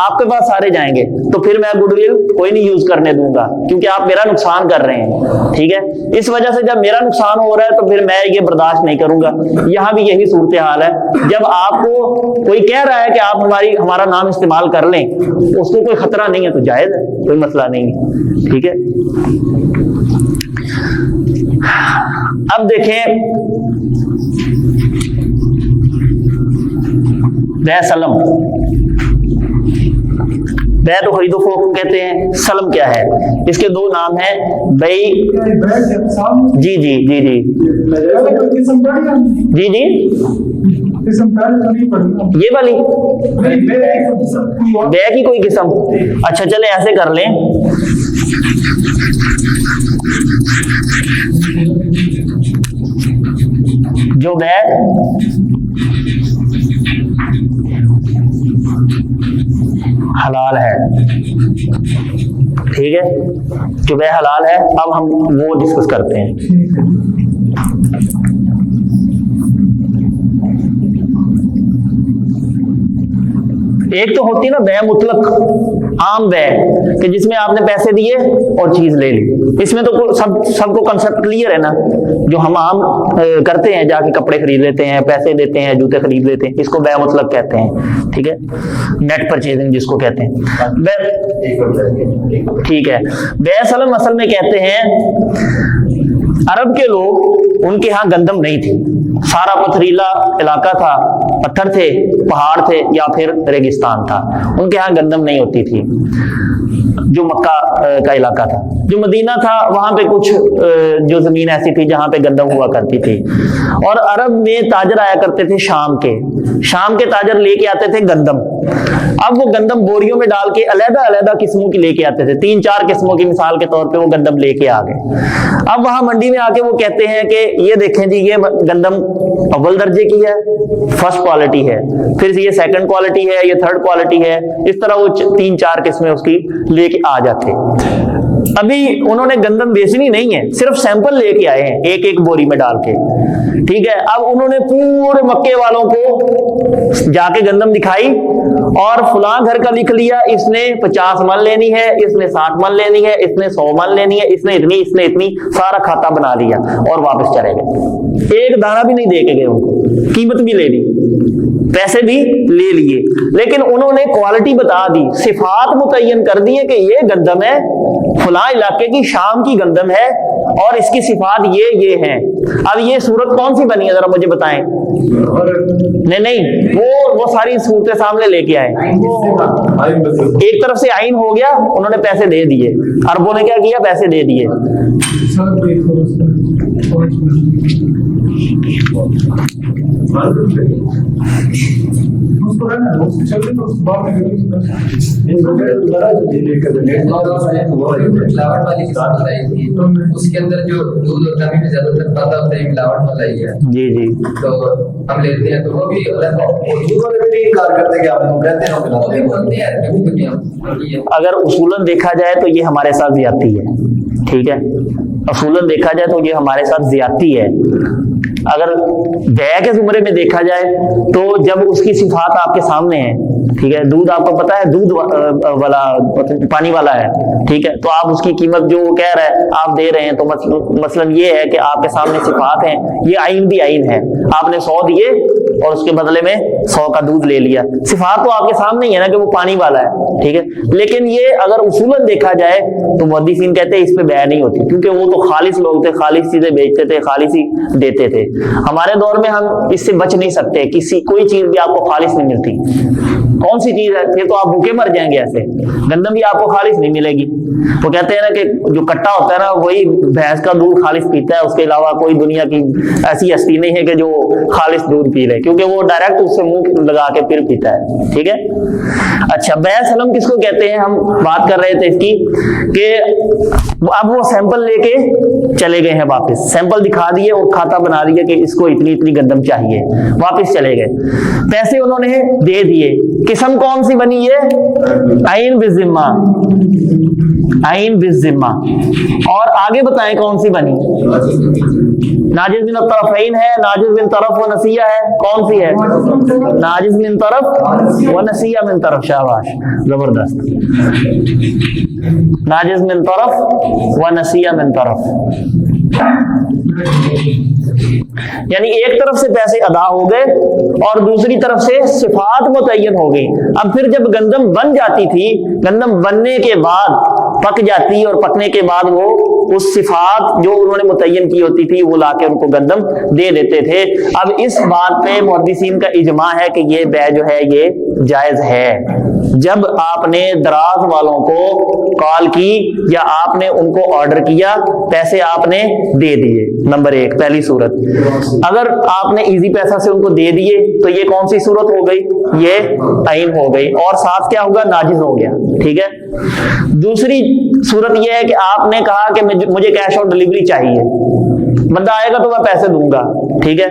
آپ کے پاس سارے جائیں گے, تو پھر میں گڈ ول کوئی نہیں یوز کرنے دوں گا, کیونکہ آپ میرا نقصان کر رہے ہیں, ٹھیک ہے. اس وجہ سے جب میرا نقصان ہو رہا ہے تو پھر میں یہ برداشت نہیں کروں گا. یہاں بھی یہی صورتحال ہے, جب آپ کو کوئی کہہ رہا ہے کہ آپ ہمارا نام استعمال کر لیں, اس کو کوئی خطرہ نہیں ہے تو جائز ہے, کوئی مسئلہ نہیں ہے, ٹھیک ہے. اب دیکھیں بے سلم, بے تو خرید و فروخت کہتے ہیں, سلم کیا ہے, اس کے 2 نام ہیں, بئی, جی جی جی جی جی جی, یہ والی بے کی کوئی قسم, اچھا چلے ایسے کر لیں, جو بے حلال ہے، ٹھیک ہے، جو بے حلال ہے، اب ہم وہ ڈسکس کرتے ہیں. ایک تو ہوتی ہے نا بے مطلق، عام بے، کہ جس میں آپ نے پیسے دیے اور چیز لے لی. اس میں تو سب کو کنسپٹ کلیئر ہے نا، جو ہم عام کرتے ہیں، جا کے کپڑے خرید لیتے ہیں، پیسے دیتے ہیں، جوتے خرید لیتے ہیں، اس کو بے مطلق کہتے ہیں. ٹھیک ہے، نیٹ پرچیزنگ جس کو کہتے ہیں. ٹھیک ہے، بے سلم اصل میں کہتے ہیں عرب کے لوگ، ان کے ہاں گندم نہیں تھی، سارا پتھریلا علاقہ تھا، پتھر تھے، پہاڑ تھے، یا پھر ریگستان تھا. ان کے ہاں گندم نہیں ہوتی تھی. جو مکہ کا علاقہ تھا، جو مدینہ تھا، وہاں پہ کچھ جو زمین ایسی تھی جہاں پہ گندم ہوا کرتی تھی. اور عرب میں تاجر آیا کرتے تھے شام کے تاجر لے کے آتے تھے گندم. اب وہ گندم بوریوں میں ڈال کے علیحدہ علیحدہ قسموں کی لے کے آتے تھے، 3-4 قسموں کی مثال کے طور پہ وہ گندم لے کے آ گئے. اب وہاں منڈی میں آ کے وہ کہتے ہیں کہ یہ دیکھیں جی، یہ گندم اول درجے کی ہے، فرسٹ کوالٹی ہے، پھر یہ سیکنڈ کوالٹی ہے، یہ تھرڈ کوالٹی ہے. اس طرح وہ 3-4 قسمیں اس کی لے کے آ جاتے. ابھی انہوں نے گندم بیچنی نہیں ہے، صرف سیمپل لے کے آئے ہیں ایک بوری میں ڈال کے. ٹھیک ہے، اب انہوں نے پورے مکے والوں کو جا کے گندم دکھائی، اور فلاں گھر کا لکھ لیا، اس نے 50 من لینی ہے، اس نے 60 من لینی ہے، اس نے 100 من لینی ہے، اس نے اتنی، سارا کھاتا بنا لیا اور واپس چلے گئے. ایک دانہ بھی نہیں دے کے گئے، ان کو قیمت بھی لے لی، پیسے بھی لے لیے، لیکن انہوں نے کوالٹی بتا دی، صفات متعین کر دی کہ یہ گندم ہے، فلاں علاقے کی شام کی گندم ہے، اور اس کی صفات یہ ہیں. اب یہ صورت کون سی بنی ہے ذرا مجھے بتائیں. نہیں، وہ ساری صورتیں سامنے لے کے آئے. ایک طرف سے آئین ہو گیا، انہوں نے پیسے دے دیے. عربوں نے کیا کیا؟ پیسے دے دیے. اس کے اندر جو دودھ ہوتا ہے زیادہ تر پتہ ہوتا ہے ملاوٹ والا ہی ہے. جی جی، تو ہم لیتے ہیں تو وہ بھی اگر اصولاً دیکھا جائے تو یہ ہمارے ساتھ زیادتی ہے. ٹھیک ہے، اصولاً دیکھا جائے تو یہ ہمارے ساتھ زیادتی ہے. اگر بیع کے زمرے میں دیکھا جائے تو جب اس کی صفات آپ کے سامنے ہیں، ٹھیک ہے، دودھ آپ کو پتا ہے دودھ والا پانی والا ہے، ٹھیک ہے، تو آپ اس کی قیمت جو وہ کہہ رہا ہے آپ دے رہے ہیں، تو مثلاً یہ ہے کہ آپ کے سامنے صفات ہیں. یہ عین بھی عین ہے، آپ نے 100 دیے اور اس کے بدلے میں 100 کا دودھ لے لیا. صفات تو آپ کے سامنے ہی ہے نا کہ وہ پانی والا ہے. ٹھیک ہے، لیکن یہ اگر اصولاً دیکھا جائے تو محدثین کہتے ہیں اس پہ بیع نہیں ہوتی، کیونکہ وہ تو خالص لوگ تھے، خالص چیزیں بیچتے تھے، خالص ہی دیتے تھے. ہمارے دور میں ہم اس سے بچ نہیں سکتے، کوئی چیز بھی آپ کو خالص نہیں ملتی. کون سی چیز ہے؟ پھر تو آپ بھوکے مر جائیں گے. ایسے گندم بھی آپ کو خالص نہیں ملے گی. وہ کہتے ہیں نا کہ جو کٹا ہوتا ہے نا وہی بھینس کا دودھ خالص پیتا ہے، اس کے علاوہ کوئی دنیا کی ایسی ہستی نہیں ہے کہ جو خالص دودھ پی لے، کیونکہ وہ ڈائریکٹ اس سے منہ لگا کے پھر پیتا ہے. ٹھیک ہے، اچھا، بیع سلم کس کو کہتے ہیں؟ ہم بات کر رہے تھے اس کی کہ اب وہ سیمپل لے کے چلے گئے ہیں، واپس سیمپل دکھا دیے اور کھاتا بنا دیا کہ اس کو اتنی گندم چاہیے، واپس چلے گئے، پیسے انہوں نے دے دیے. قسم کون سی بنی؟ یہ عین بالذمہ، عین بالذمہ. اور آگے بتائیں کون سی بنی؟ ناجز من الطرفین ہے، ناجز من طرف و نسیہ ہے. کون سی ہے؟ ناجز من طرف و نسیہ من طرف. شاباش، زبردست. ناجز من طرف و نسیہ من طرف، یعنی ایک طرف سے پیسے ادا ہو گئے اور دوسری طرف سے صفات متعین ہو گئی. اب پھر جب گندم بن جاتی تھی، گندم بننے کے بعد پک جاتی، اور پکنے کے بعد وہ اس صفات جو انہوں نے متعین کی ہوتی تھی وہ لا کے ان کو گندم دے دیتے تھے. اب اس بات پہ محدثین کا اجماع ہے کہ یہ بیع جو ہے یہ جائز ہے. جب آپ نے دراز والوں کو کال کی یا آپ نے ان کو آرڈر کیا، پیسے آپ نے دے دیے، نمبر 1 پہلی صورت. اگر آپ نے ایزی پیسہ سے ان کو دے دیے تو یہ کون سی صورت ہو گئی؟ یہ عین ہو گئی، اور ساتھ کیا ہوگا؟ ناجز ہو گیا. ٹھیک ہے، دوسری صورت یہ ہے کہ آپ نے کہا کہ مجھے کیش آن ڈلیوری چاہیے، بندہ آئے گا تو میں پیسے دوں گا، ٹھیک ہے۔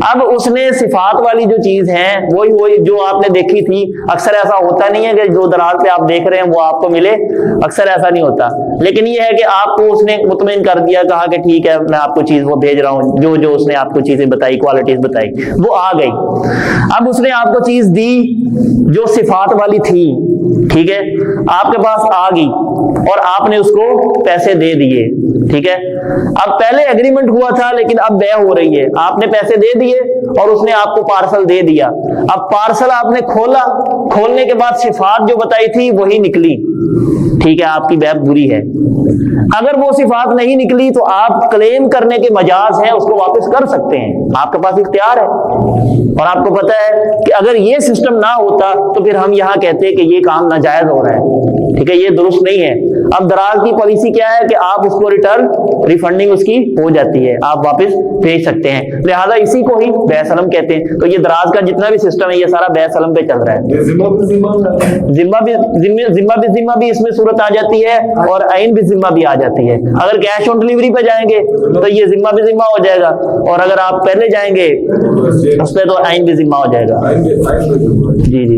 اب اس نے صفات والی جو چیز ہے وہی جو آپ نے دیکھی تھی، اکثر ایسا ہوتا نہیں ہے کہ جو دراز پہ آپ دیکھ رہے ہیں وہ آپ کو ملے، اکثر ایسا نہیں ہوتا، لیکن یہ ہے کہ آپ کو اس نے مطمئن کر دیا، کہا کہ ٹھیک ہے میں آپ کو چیز وہ بھیج رہا ہوں، جو اس نے آپ کو چیزیں بتائی، کوالٹیز بتائی، وہ آ گئی۔ اب اس نے آپ کو چیز دی جو صفات والی تھی، ٹھیک ہے، آپ کے پاس آ گئی اور آپ نے اس کو پیسے دے دیے، ٹھیک ہے۔ اب پہلے ایگریمنٹ ہوا تھا لیکن اب بیع ہو رہی ہے، آپ نے پیسے دے دیے اور اس نے آپ کو پارسل دے دیا۔ اب پارسل آپ نے کھولا، کھولنے کے بعد صفات جو بتائی تھی وہی نکلی، ٹھیک ہے، آپ کی بیع بری ہے۔ اگر وہ صفات نہیں نکلی تو آپ کلیم کرنے کے مجاز ہیں، اس کو واپس کر سکتے ہیں، آپ کے پاس اختیار ہے۔ اور آپ کو پتا ہے کہ اگر یہ سسٹم نہ ہوتا تو پھر ہم یہاں کہتے کہ یہ کام ناجائز ہو رہا ہے، ٹھیک ہے، یہ درست نہیں ہے۔ اب دراز کی پالیسی کیا ہے کہ آپ اس کو ریفنڈنگ اس کی ہو جاتی ہے، آپ واپس بھیج سکتے ہیں، لہذا اسی کو ہی بیع سلم کہتے ہیں۔ تو یہ دراز کا جتنا بھی سسٹم ہے یہ سارا بیع سلم پہ چل رہا ہے۔ ذمہ بھی اس میں صورت آ جاتی ہے اور عین بھی ذمہ بھی آ جاتی ہے۔ اگر کیش آن ڈلیوری پہ جائیں گے تو یہ ذمہ بھی ذمہ ہو جائے گا، اور اگر آپ پہلے جائیں گے اس پہ تو عین بھی ذمہ ہو جائے گا۔ جی جی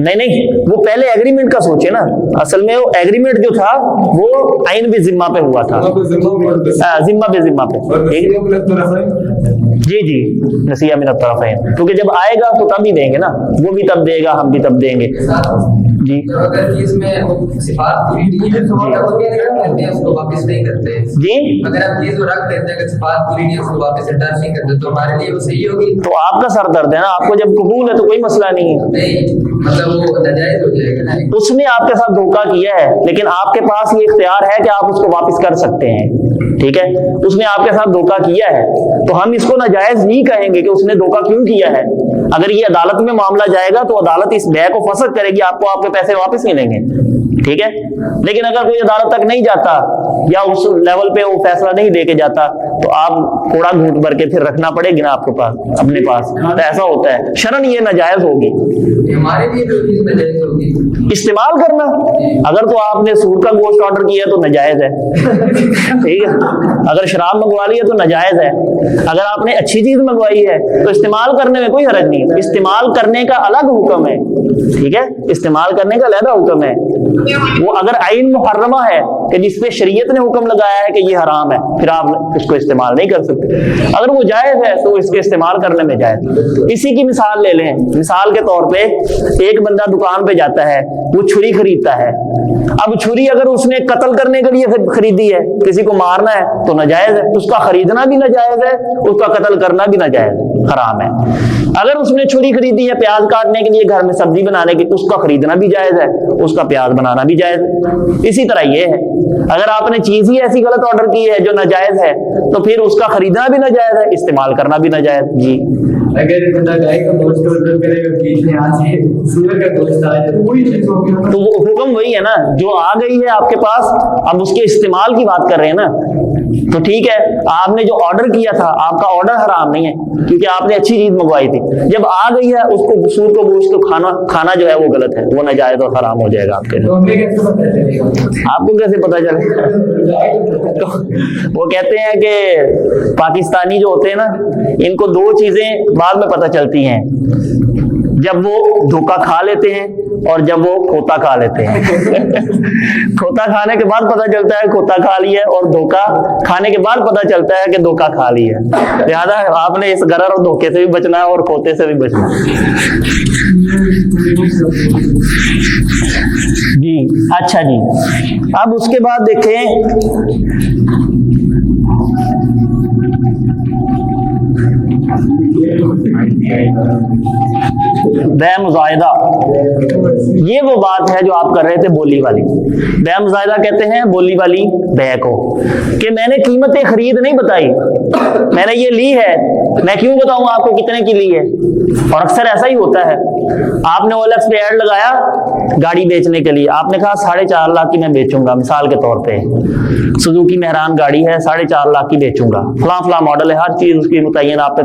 نہیں، وہ پہلے ایگریمنٹ کا سوچے نا، اصل میں وہ ایگریمنٹ جو تھا وہ عین بھی ذمہ پہ ہوا تھا، ذمہ بھی ذمہ پہ، جی جی، نسیہ من الطرفین، کیونکہ جب آئے گا تو تب ہی دیں گے نا، وہ بھی تب دے گا ہم بھی تب دیں گے۔ جی اگر چیز میں صفات پوری نہیں ہے تو اس کو واپس نہیں کرتے، جی اگر آپ چیز رکھ دیتے ہیں، اگر صفات پوری نہیں ہے اس کو واپس ریٹرن نہیں کرتے تو ہمارے لیے وہ صحیح ہوگی؟ تو آپ کا سر درد ہے نا، آپ کو جب قبول ہے تو کوئی مسئلہ نہیں ہے، نہیں مطلب وہ ناجائز ہو جائے گا نا۔ اس نے آپ کے ساتھ دھوکہ کیا ہے لیکن آپ کے پاس یہ اختیار ہے کہ آپ اس کو واپس کر سکتے ہیں، ٹھیک ہے، اس نے آپ کے ساتھ دھوکہ کیا ہے تو ہم اس کو ناجائز نہیں کہیں گے کہ اس نے دھوکہ کیوں کیا ہے۔ اگر یہ عدالت میں معاملہ جائے گا تو عدالت اس بیع کو فسخ کرے گی، آپ کو آپ کے پیسے واپس ملیں گے، ٹھیک ہے۔ لیکن اگر کوئی عدالت تک نہیں جاتا یا اس لیول پہ وہ فیصلہ نہیں دے کے جاتا تو آپ تھوڑا گھونٹ بھر کے پھر رکھنا پڑے گی نا آپ کے پاس، اپنے پاس، تو ایسا ہوتا ہے، شرعاً یہ ناجائز ہوگی۔ ہمارے لیے جو چیز ناجائز ہوگی استعمال کرنا، اگر تو آپ نے سور کا گوشت آرڈر کیا تو ناجائز ہے، ٹھیک ہے، اگر شراب منگوا لی ہے تو ناجائز ہے، اگر آپ نے اچھی چیز منگوائی ہے تو استعمال کرنے میں کوئی حرج نہیں، استعمال کرنے کا الگ حکم ہے، ٹھیک ہے، استعمال کرنے کا علیحدہ حکم ہے۔ وہ اگر عین محرمہ ہے کہ جس پہ شریعت نے حکم لگایا ہے کہ یہ حرام ہے، پھر آپ اس کو استعمال نہیں کر سکتے۔ اگر وہ جائز ہے تو اس کے استعمال کرنے میں جائز۔ اسی کی مثال لے لیں، مثال کے طور پہ ایک بندہ دکان پہ جاتا ہے، وہ چھری خریدتا ہے، اب چھری اگر اس نے قتل کرنے کے لیے خریدی ہے، کسی کو مارنا ہے تو ناجائز ہے، اس کا خریدنا بھی ناجائز ہے، اس کا قتل کرنا بھی ناجائز ہے، حرام ہے۔ اگر اس نے چھری خریدی ہے پیاز کاٹنے کے لیے، گھر میں سبزی بنانے کی، اس کا خریدنا بھی جائز ہے، اس کا پیاز بنانا بھی جائز ہے۔ اسی طرح یہ ہے، اگر آپ نے چیز ہی ایسی غلط آرڈر کی ہے جو ناجائز ہے تو پھر اس کا خریدنا بھی ناجائز ہے، استعمال کرنا بھی ناجائز۔ جی اگر بندہ گائے کا گوشت آرڈر کرے گا، بیچ میں آج یہ سور کا گوشت آ جائے تو وہی چیز ہوگی، تو وہ حکم وہی ہے نا جو آ گئی ہے آپ کے پاس، اب اس کے استعمال کی بات کر رہے ہیں نا، تو ٹھیک ہے، آپ نے جو آرڈر کیا تھا آپ کا آرڈر حرام نہیں ہے کیونکہ آپ نے اچھی چیز منگوائی تھی، جب آ گئی ہے اس کو سور کو گوشت کو کھانا جو ہے وہ غلط ہے، وہ ناجائز اور حرام ہو جائے گا آپ کے لیے۔ تو ہمیں کیسے پتہ چلے گا؟ آپ کو کیسے پتا چلے؟ وہ کہتے ہیں کہ پاکستانی جو ہوتے ہیں نا، ان کو دو چیزیں بعد میں پتہ چلتی ہیں، جب وہ دھوکہ کھا لیتے ہیں اور جب وہ کھوتا کھا لیتے ہیں۔ کھوتا کھانے کے بعد پتہ چلتا ہے کھوتا کھا لیا ہے، اور دھوکہ کھانے کے بعد پتہ چلتا ہے کہ دھوکہ کھا لیا ہے، لہٰذا آپ نے اس غرر اور دھوکے سے بھی بچنا ہے اور کھوتے سے بھی بچنا ہے۔ جی اچھا جی، اب اس کے بعد دیکھیں بیع مزائدہ، یہ وہ بات ہے جو آپ کر رہے تھے بولی والی۔ بیع مزائدہ کہتے ہیں بولی والی بیع کو، کہ میں نے قیمت خرید نہیں بتائی، میں نے یہ لی ہے، میں کیوں بتاؤں آپ کو کتنے کی لی ہے؟ اور اکثر ایسا ہی ہوتا ہے، آپ نے OLX پہ ایڈ لگایا گاڑی بیچنے کے لیے، آپ نے کہا 4.5 لاکھ کی میں بیچوں گا، مثال کے طور پہ سوزوکی مہران گاڑی ہے 4.5 لاکھ کی بیچوں گا، فلاں فلاں ماڈل ہے، ہر چیز اس کی متعین آپ نے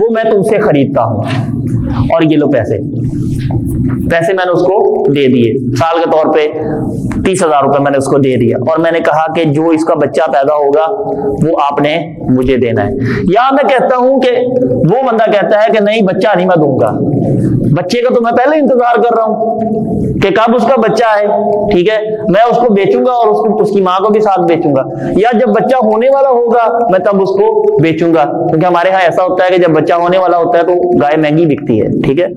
وہ میں تم سے خریدتا ہوں اور یہ لو پیسے میں نے اس کو دے دیے، سال کے طور پہ 30,000 روپے میں نے اس کو دے دیا، اور میں نے کہا کہ جو اس کا بچہ پیدا ہوگا وہ آپ نے مجھے دینا ہے۔ یا میں کہتا ہوں کہ وہ بندہ کہتا ہے کہ نہیں بچہ نہیں میں دوں گا، بچے کا تو میں پہلے انتظار کر رہا ہوں کہ کب اس کا بچہ ہے، ٹھیک ہے، میں اس کو بیچوں گا اور اس کی ماں کو بھی ساتھ بیچوں گا، یا جب بچہ ہونے والا ہوگا میں تب اس کو بیچوں گا، کیونکہ ہمارے ہاں ایسا ہوتا ہے کہ جب بچہ ہونے والا ہوتا ہے تو گائے مہنگی بکتی ہے، ٹھیک ہے۔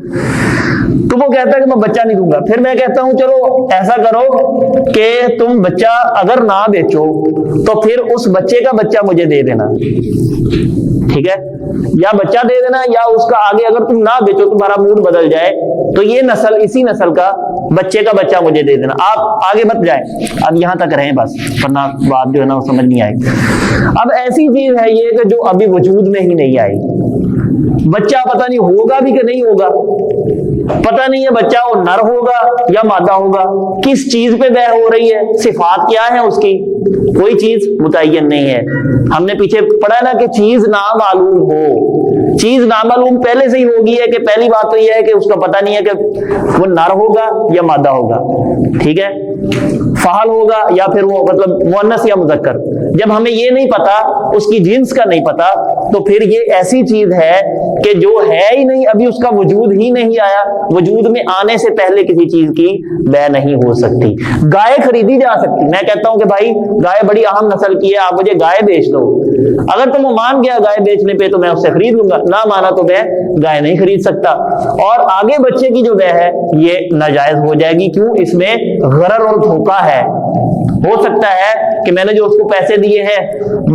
تو وہ کہتا ہے کہ میں بچہ نہیں دوں گا، پھر میں کہتا ہوں چلو ایسا کرو کہ تم بچہ اگر نہ بیچو تو پھر اس بچے کا بچہ مجھے دے دینا، ٹھیک ہے، یا بچہ دے دینا یا اس کا آگے اگر تم نہ بیچو تمہارا موڈ بدل جائے تو یہ نسل اسی نسل کا بچے کا بچہ مجھے دے دینا، آپ آگے مت جائیں، اب یہاں تک رہیں بس، ورنہ بات جو ہے نا وہ سمجھ نہیں آئے۔ اب ایسی چیز ہے یہ کہ جو ابھی وجود میں ہی نہیں آئی، بچہ پتہ نہیں ہوگا بھی کہ نہیں ہوگا، پتہ نہیں ہے بچہ وہ نر ہوگا یا مادہ ہوگا، کس چیز پہ بہ ہو رہی ہے، صفات کیا ہے اس کی، کوئی چیز متعین نہیں ہے۔ ہم نے پیچھے پڑھا ہے نا کہ چیز نامعلوم ہو، چیز نامعلوم پہلے سے ہی ہوگی ہے کہ پہلی بات تو یہ ہے کہ اس کا پتہ نہیں ہے کہ وہ نر ہوگا یا مادہ ہوگا، ٹھیک ہے، فعال ہوگا یا پھر وہ مطلب مؤنث یا مذکر، جب ہمیں یہ نہیں پتا، اس کی جنس کا نہیں پتا، تو پھر یہ ایسی چیز ہے کہ جو ہے ہی نہیں، ابھی اس کا وجود ہی نہیں آیا، وجود میں آنے سے پہلے کسی چیز کی بے نہیں ہو سکتی۔ گائے خریدی جا سکتی، میں کہتا ہوں کہ بھائی گائے بڑی اہم نسل کی ہے، آپ مجھے گائے بیچ دو، اگر تم مان گیا گائے بیچنے پہ تو میں اس سے خرید لوں گا، نہ مانا تو میں گائے نہیں خرید سکتا، اور آگے بچے کی جو بے ہے یہ ناجائز ہو جائے گی، کیوں؟ اس میں غرر اور دھوکہ ہے۔ ہو سکتا ہے کہ میں نے جو اس کو پیسے دیے ہیں،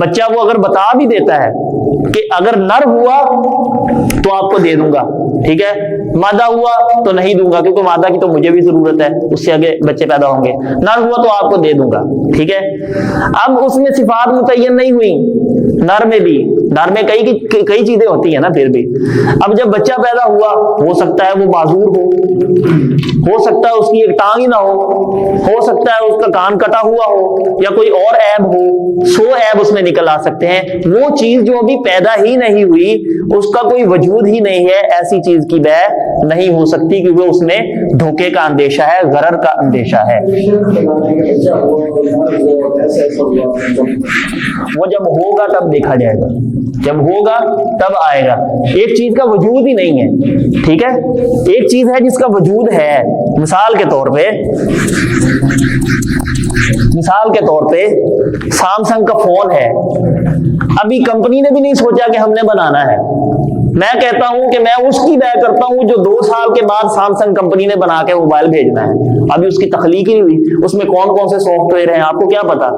بچہ وہ اگر بتا بھی دیتا ہے کہ اگر نر ہوا تو آپ کو دے دوں گا، ٹھیک ہے، مادہ ہوا تو نہیں دوں گا کیونکہ مادہ کی تو مجھے بھی ضرورت ہے، اس سے آگے بچے پیدا ہوں گے، نر ہوا تو آپ کو دے دوں گا، ٹھیک ہے۔ اب اس میں صفات متعین نہیں ہوئی، نر میں بھی، نر میں کئی چیزیں ہوتی ہیں نا، پھر بھی اب جب بچہ پیدا ہوا ہو سکتا ہے وہ معذور ہو سکتا ہے اس کی ایک ٹانگ ہی نہ ہو سکتا ہے اس کا کان کٹا ہوا ہو یا کوئی اور عیب ہو، 100 عیب اس میں نکل آ سکتے ہیں، وہ چیز جو ابھی پیدا ہی نہیں ہوئی اس کا کوئی وجود ہی نہیں ہے، ایسی چیز کی بے نہیں ہو سکتی کیونکہ اس میں دھوکے کا اندیشہ ہے، غرر کا اندیشہ ہے۔ وہ جب ہوگا تب دیکھا جائے گا، جب ہوگا تب آئے گا، ایک چیز کا وجود ہی نہیں ہے، ٹھیک ہے، ایک چیز ہے جس کا وجود ہے، مثال کے طور پہ سامسنگ کا فون ہے، ابھی کمپنی نے بھی نہیں سوچا کہ ہم نے بنانا ہے، میں کہتا ہوں کہ میں اس کی بے کرتا ہوں جو 2 سال کے بعد سامسنگ کمپنی نے بنا کے موبائل بھیجنا ہے، ابھی اس کی تخلیق ہی نہیں ہوئی، اس میں کون سے سافٹ ویئر ہیں آپ کو کیا پتا،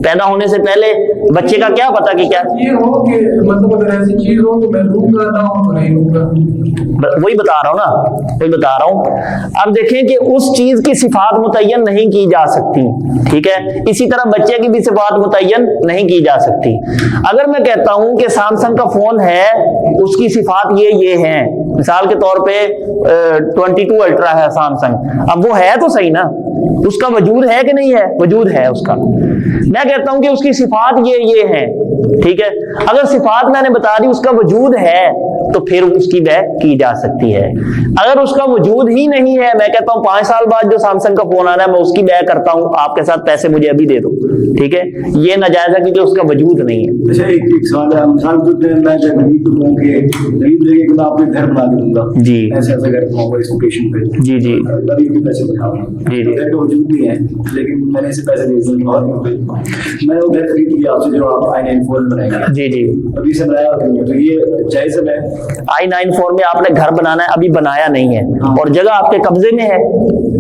پیدا ہونے سے پہلے بچے کا کیا پتا کہ کیا یہ ہو کہ مطلب اگر ایسی چیز ہو تو میں لوں گا، نہ ہو تو نہیں لوں گا، وہی بتا رہا ہوں۔ اب دیکھیں کہ اس چیز کی صفات متعین نہیں کی جا سکتی، ٹھیک ہے، اسی طرح بچے کی بھی صفات متعین نہیں کی جا سکتی۔ اگر میں کہتا ہوں کہ سامسنگ کا فون ہے، اس کی صفات یہ ہیں، مثال کے طور پہ 22 الٹرا ہے سامسنگ، اب وہ ہے تو صحیح نا، اس کا وجود ہے کہ نہیں ہے، وجود ہے اس کا، میں کہتا ہوں کہ اس کی صفات یہ ہیں، ٹھیک ہے، اگر صفات میں نے بتا دی اس کا وجود ہے تو پھر اس کی بے کی جا سکتی ہے، اگر اس کا وجود ہی نہیں ہے، میں کہتا ہوں 5 سال بعد جو سامسنگ کا فون آنا ہے میں اس کی بے کرتا ہوں، آپ کے ساتھ پیسے مجھے ابھی دے دو، ٹھیک ہے، یہ ناجائز ہے کیونکہ اس کا وجود نہیں ہے۔ اچھا ایک سوال ہے، مثال کے میں جب غریب لوگوں کے غریب لگے کہ میں آپ کے گھر بنا کے دوں گا، جی ایسا کرتا ہوں اس لوکیشن پہ، جی جی غریب کے پیسے بٹھاؤں گا، جی گھر کا وجود نہیں ہے لیکن میں نے اسے پیسے دے دیے، میں وہ گھر خرید لیا آپ سے جو آپ I-94 بنائیں گے، جی جی ابھی سے بنایا تو یہ جائز ہے؟ I-94 میں آپ نے گھر بنانا ہے، ابھی بنایا نہیں ہے اور جگہ آپ کے قبضے میں ہے،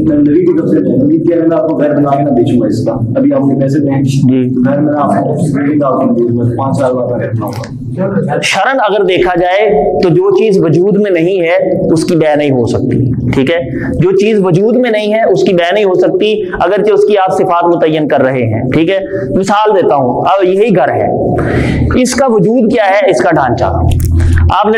نبی کے قبضے میں، نبی کیا میں آپ کو گھر بنا کے نہ بیچوں گا، اس کا ابھی آپ نے پیسے دیں جی، گھر میں آپ کو بلڈنگ آپ کو دوں گا، 5 سال بعد گھر بناؤں گا۔ شرن اگر دیکھا جائے تو جو چیز وجود میں نہیں ہے اس کی بے نہیں ہو سکتی، ٹھیک ہے، جو چیز وجود میں نہیں ہے اس کی بے نہیں ہو سکتی اگرچہ اس کی آپ صفات متعین کر رہے ہیں، ٹھیک ہے، مثال دیتا ہوں، اب یہی گھر ہے، اس کا وجود کیا ہے، اس کا ڈھانچہ، آپ نے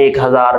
1000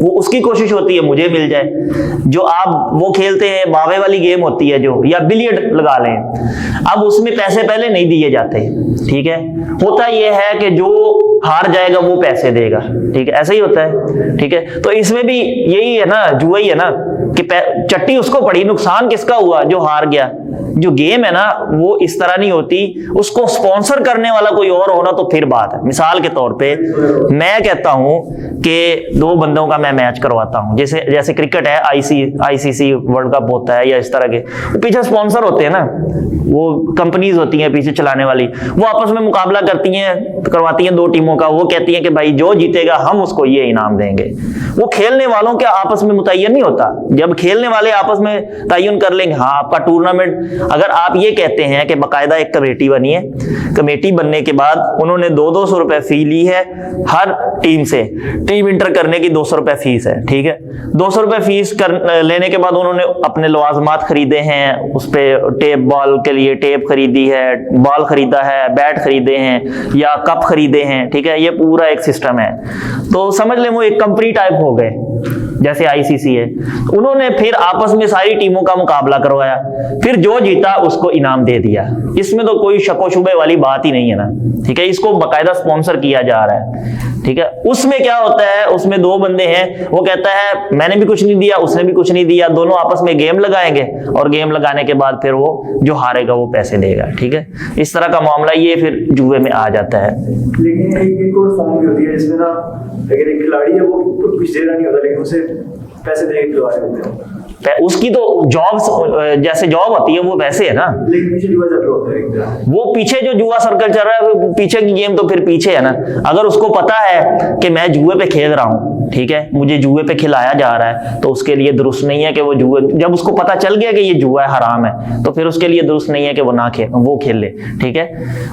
وہ اس کی کوشش ہوتی ہے مجھے مل جائے. جو آپ وہ کھیلتے ہیں باوے والی گیم ہوتی ہے جو, یا بلیئرڈ لگا لیں, اب اس میں پیسے پہلے نہیں دیے جاتے, ٹھیک ہے, ہوتا یہ ہے کہ جو ہار جائے گا وہ پیسے دے گا, ٹھیک ہے, ایسا ہی ہوتا ہے, ٹھیک ہے. تو اس میں بھی یہی ہے نا, جوا ہی ہے نا, کہ چٹی اس کو پڑی, نقصان کس کا ہوا, جو ہار گیا. جو گیم ہے نا وہ اس طرح نہیں ہوتی, اس کو سپانسر کرنے والا کوئی اور ہونا تو پھر بات ہے. مثال کے طور پہ میں کہتا ہوں کہ 2 بندوں کا میں میچ کرواتا ہوں, جیسے کرکٹ ہے, ICC ورلڈ کپ ہوتا ہے یا اس طرح کے, پیچھے سپانسر ہوتے ہیں نا, وہ کمپنیز ہوتی ہیں پیچھے چلانے والی, وہ آپس میں مقابلہ کرواتی ہیں 2 ٹیموں کا, وہ کہتی ہیں کہ بھائی جو جیتے گا ہم اس کو یہ انعام دیں گے. وہ کھیلنے والوں کے آپس میں متعین نہیں ہوتا. جب کھیلنے والے آپس میں تعین کر لیں گے, ہاں آپ کا ٹورنامنٹ, اگر آپ یہ کہتے ہیں کہ باقاعدہ ایک کمیٹی بنی ہے, کمیٹی بننے کے بعد انہوں نے 200 روپے فی لی ہے ہر ٹیم سے, ٹیم انٹر کرنے کی 200 روپے فیس ہے, ٹھیک ہے, 200 روپے فیس لینے کے بعد انہوں نے اپنے لوازمات خریدے ہیں, اس پہ ٹیپ, بال کے لیے ٹیپ خریدی ہے, بال خریدا ہے, بیٹ خریدے ہیں یا کپ خریدے ہیں, ٹھیک ہے, یہ پورا ایک سسٹم ہے. تو سمجھ لیں وہ ایک کمپنی ٹائپ ہو گئے جیسے ICC ہے. انہوں نے پھر آپس میں ساری ٹیموں کا مقابلہ کروایا, پھر جو جیتا اس کو انعام دے دیا. اس میں تو کوئی شک و شبے والی بات ہی نہیں ہے نا, ٹھیک ہے, اس کو باقاعدہ سپانسر کیا جا رہا ہے, ٹھیک ہے. اس میں کیا ہوتا ہے, اس میں 2 بندے ہیں, وہ کہتا ہے میں نے بھی کچھ نہیں دیا, اس نے بھی کچھ نہیں دیا, دونوں آپس میں گیم لگائیں گے اور گیم لگانے کے بعد پھر وہ جو ہارے گا وہ پیسے دے گا, ٹھیک ہے. اس طرح کا معاملہ یہ پھر جوئے میں آ جاتا ہے. لیکن ایک اور فارم بھی ہوتی ہے جس میں نا اگر ایک کھلاڑی ہے وہ کچھ دے رہا نہیں ہوتا لیکن اسے پیسے دے کے کھلوا رہے ہوتے ہیں, اس کی تو جاب جیسے جاب ہوتی ہے وہ ویسے ہے نا, لیکن پیچھے جوا چل رہا ہوتا ہے ایک طرح. وہ پیچھے جو جوا سرکل چل رہا ہے, پیچھے کی گیم تو پھر پیچھے ہے نا. اگر اس کو پتا ہے کہ میں جوئے پہ کھیل رہا ہوں, ٹھیک ہے, مجھے جوئے پہ کھلایا جا رہا ہے, تو اس کے لیے درست نہیں ہے کہ وہ جوئے, جب اس کو پتا چل گیا کہ یہ جوا ہے, حرام ہے, تو پھر اس کے لیے درست نہیں ہے کہ وہ کھیل لے, ٹھیک ہے.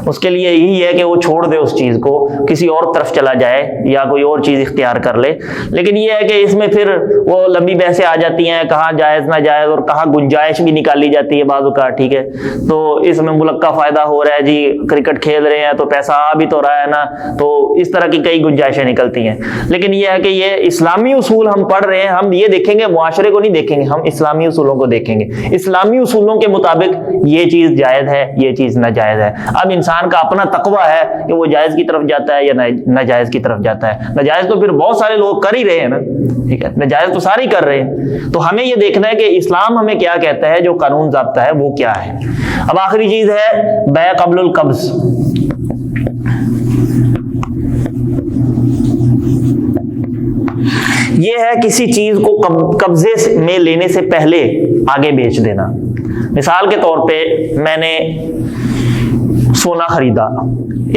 اس کے لیے یہی ہے کہ وہ چھوڑ دے اس چیز کو, کسی اور طرف چلا جائے یا کوئی اور چیز اختیار کر لے. لیکن یہ ہے کہ اس میں پھر وہ لمبی بحثیں آ جاتی ہیں, کہاں جائز نہ جائز, اور کہاں گنجائش بھی نکالی جاتی ہے بعض اوقات, ٹھیک ہے. تو اس میں ملک کا فائدہ ہو رہا ہے جی, کرکٹ کھیل رہے ہیں تو پیسہ آ بھی تو رہا ہے نا, تو اس طرح کی کئی گنجائشیں نکلتی ہیں. لیکن یہ ہے کہ یہ اسلامی اصول ہم پڑھ رہے ہیں, ہم یہ دیکھیں گے, معاشرے کو نہیں دیکھیں گے, ہم اسلامی اصولوں کو دیکھیں گے. اسلامی اصولوں کے مطابق یہ چیز جائز ہے, یہ چیز ناجائز ہے. اب انسان کا اپنا تقویٰ ہے کہ وہ جائز کی طرف جاتا ہے یا ناجائز کی طرف جاتا ہے. ناجائز تو پھر بہت سارے لوگ کر ہی رہے ہیں نا, ٹھیک ہے, ناجائز تو سارے ہی کر رہے ہیں. تو ہمیں یہ دیکھنا ہے کہ اسلام ہمیں کیا کہتا ہے, جو قانون ضابطہ ہے وہ کیا ہے. اب آخری چیز ہے بیع قبل القبض. یہ ہے کسی چیز کو قبضے میں لینے سے پہلے آگے بیچ دینا. مثال کے طور پہ میں نے سونا خریدا,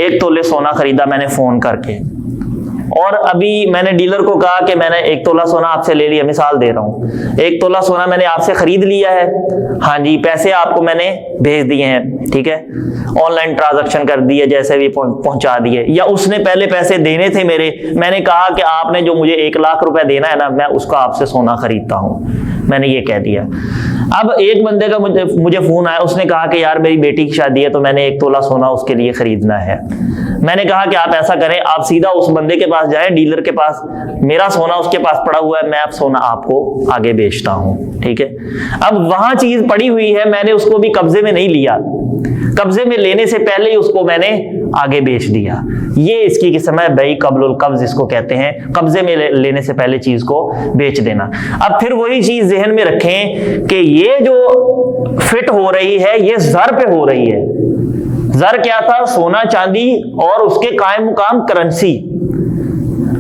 1 تولے سونا خریدا میں نے فون کر کے, اور ابھی میں نے ڈیلر کو کہا کہ میں نے 1 تولہ سونا آپ سے لے لیا, مثال دے رہا ہوں, 1 تولہ سونا میں نے آپ سے خرید لیا ہے, ہاں جی, پیسے آپ کو میں نے بھیج دیے ہیں, ٹھیک ہے, آن لائن ٹرانزیکشن کر دیے, جیسے بھی پہنچا دیے, یا اس نے پہلے پیسے دینے تھے میرے, میں نے کہا کہ آپ نے جو مجھے 1 لاکھ روپے دینا ہے نا, میں اس کا آپ سے سونا خریدتا ہوں, میں نے یہ کہہ دیا. اب ایک بندے کا مجھے فون آیا, اس نے کہا کہ یار میری بیٹی کی شادی ہے تو میں نے 1 تولہ سونا اس کے لیے خریدنا ہے. میں نے کہا کہ آپ ایسا کریں, آپ سیدھا اس بندے کے پاس جائیں, ڈیلر کے پاس, میرا سونا اس کے پاس پڑا ہوا ہے, میں اب سونا آپ کو آگے بیچتا ہوں, ٹھیک ہے. اب وہاں چیز پڑی ہوئی ہے, میں نے اس کو بھی قبضے میں نہیں لیا, قبضے میں لینے سے پہلے ہی اس کو میں نے آگے بیچ دیا. یہ اس کی قسم ہے بیع قبل القبض, اس کو کہتے ہیں, قبضے میں لینے سے پہلے چیز کو بیچ دینا. اب پھر وہی چیز ذہن میں رکھیں کہ یہ جو فٹ ہو رہی ہے یہ زر پہ ہو رہی ہے. زر کیا تھا؟ سونا چاندی اور اس کے قائم مقام کرنسی.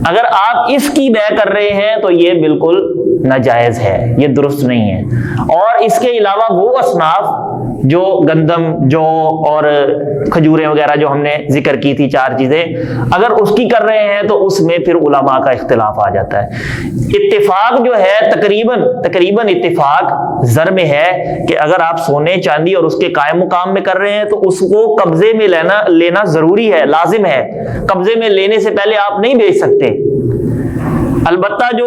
اگر آپ اس کی بیع کر رہے ہیں تو یہ بالکل ناجائز ہے, یہ درست نہیں ہے. اور اس کے علاوہ وہ اصناف جو گندم, جو اور کھجوریں وغیرہ جو ہم نے ذکر کی تھی 4 چیزیں, اگر اس کی کر رہے ہیں تو اس میں پھر علماء کا اختلاف آ جاتا ہے. اتفاق جو ہے تقریباً اتفاق زر میں ہے کہ اگر آپ سونے چاندی اور اس کے قائم مقام میں کر رہے ہیں تو اس کو قبضے میں لینا ضروری ہے, لازم ہے. قبضے میں لینے سے پہلے آپ نہیں بیچ سکتے. البتہ جو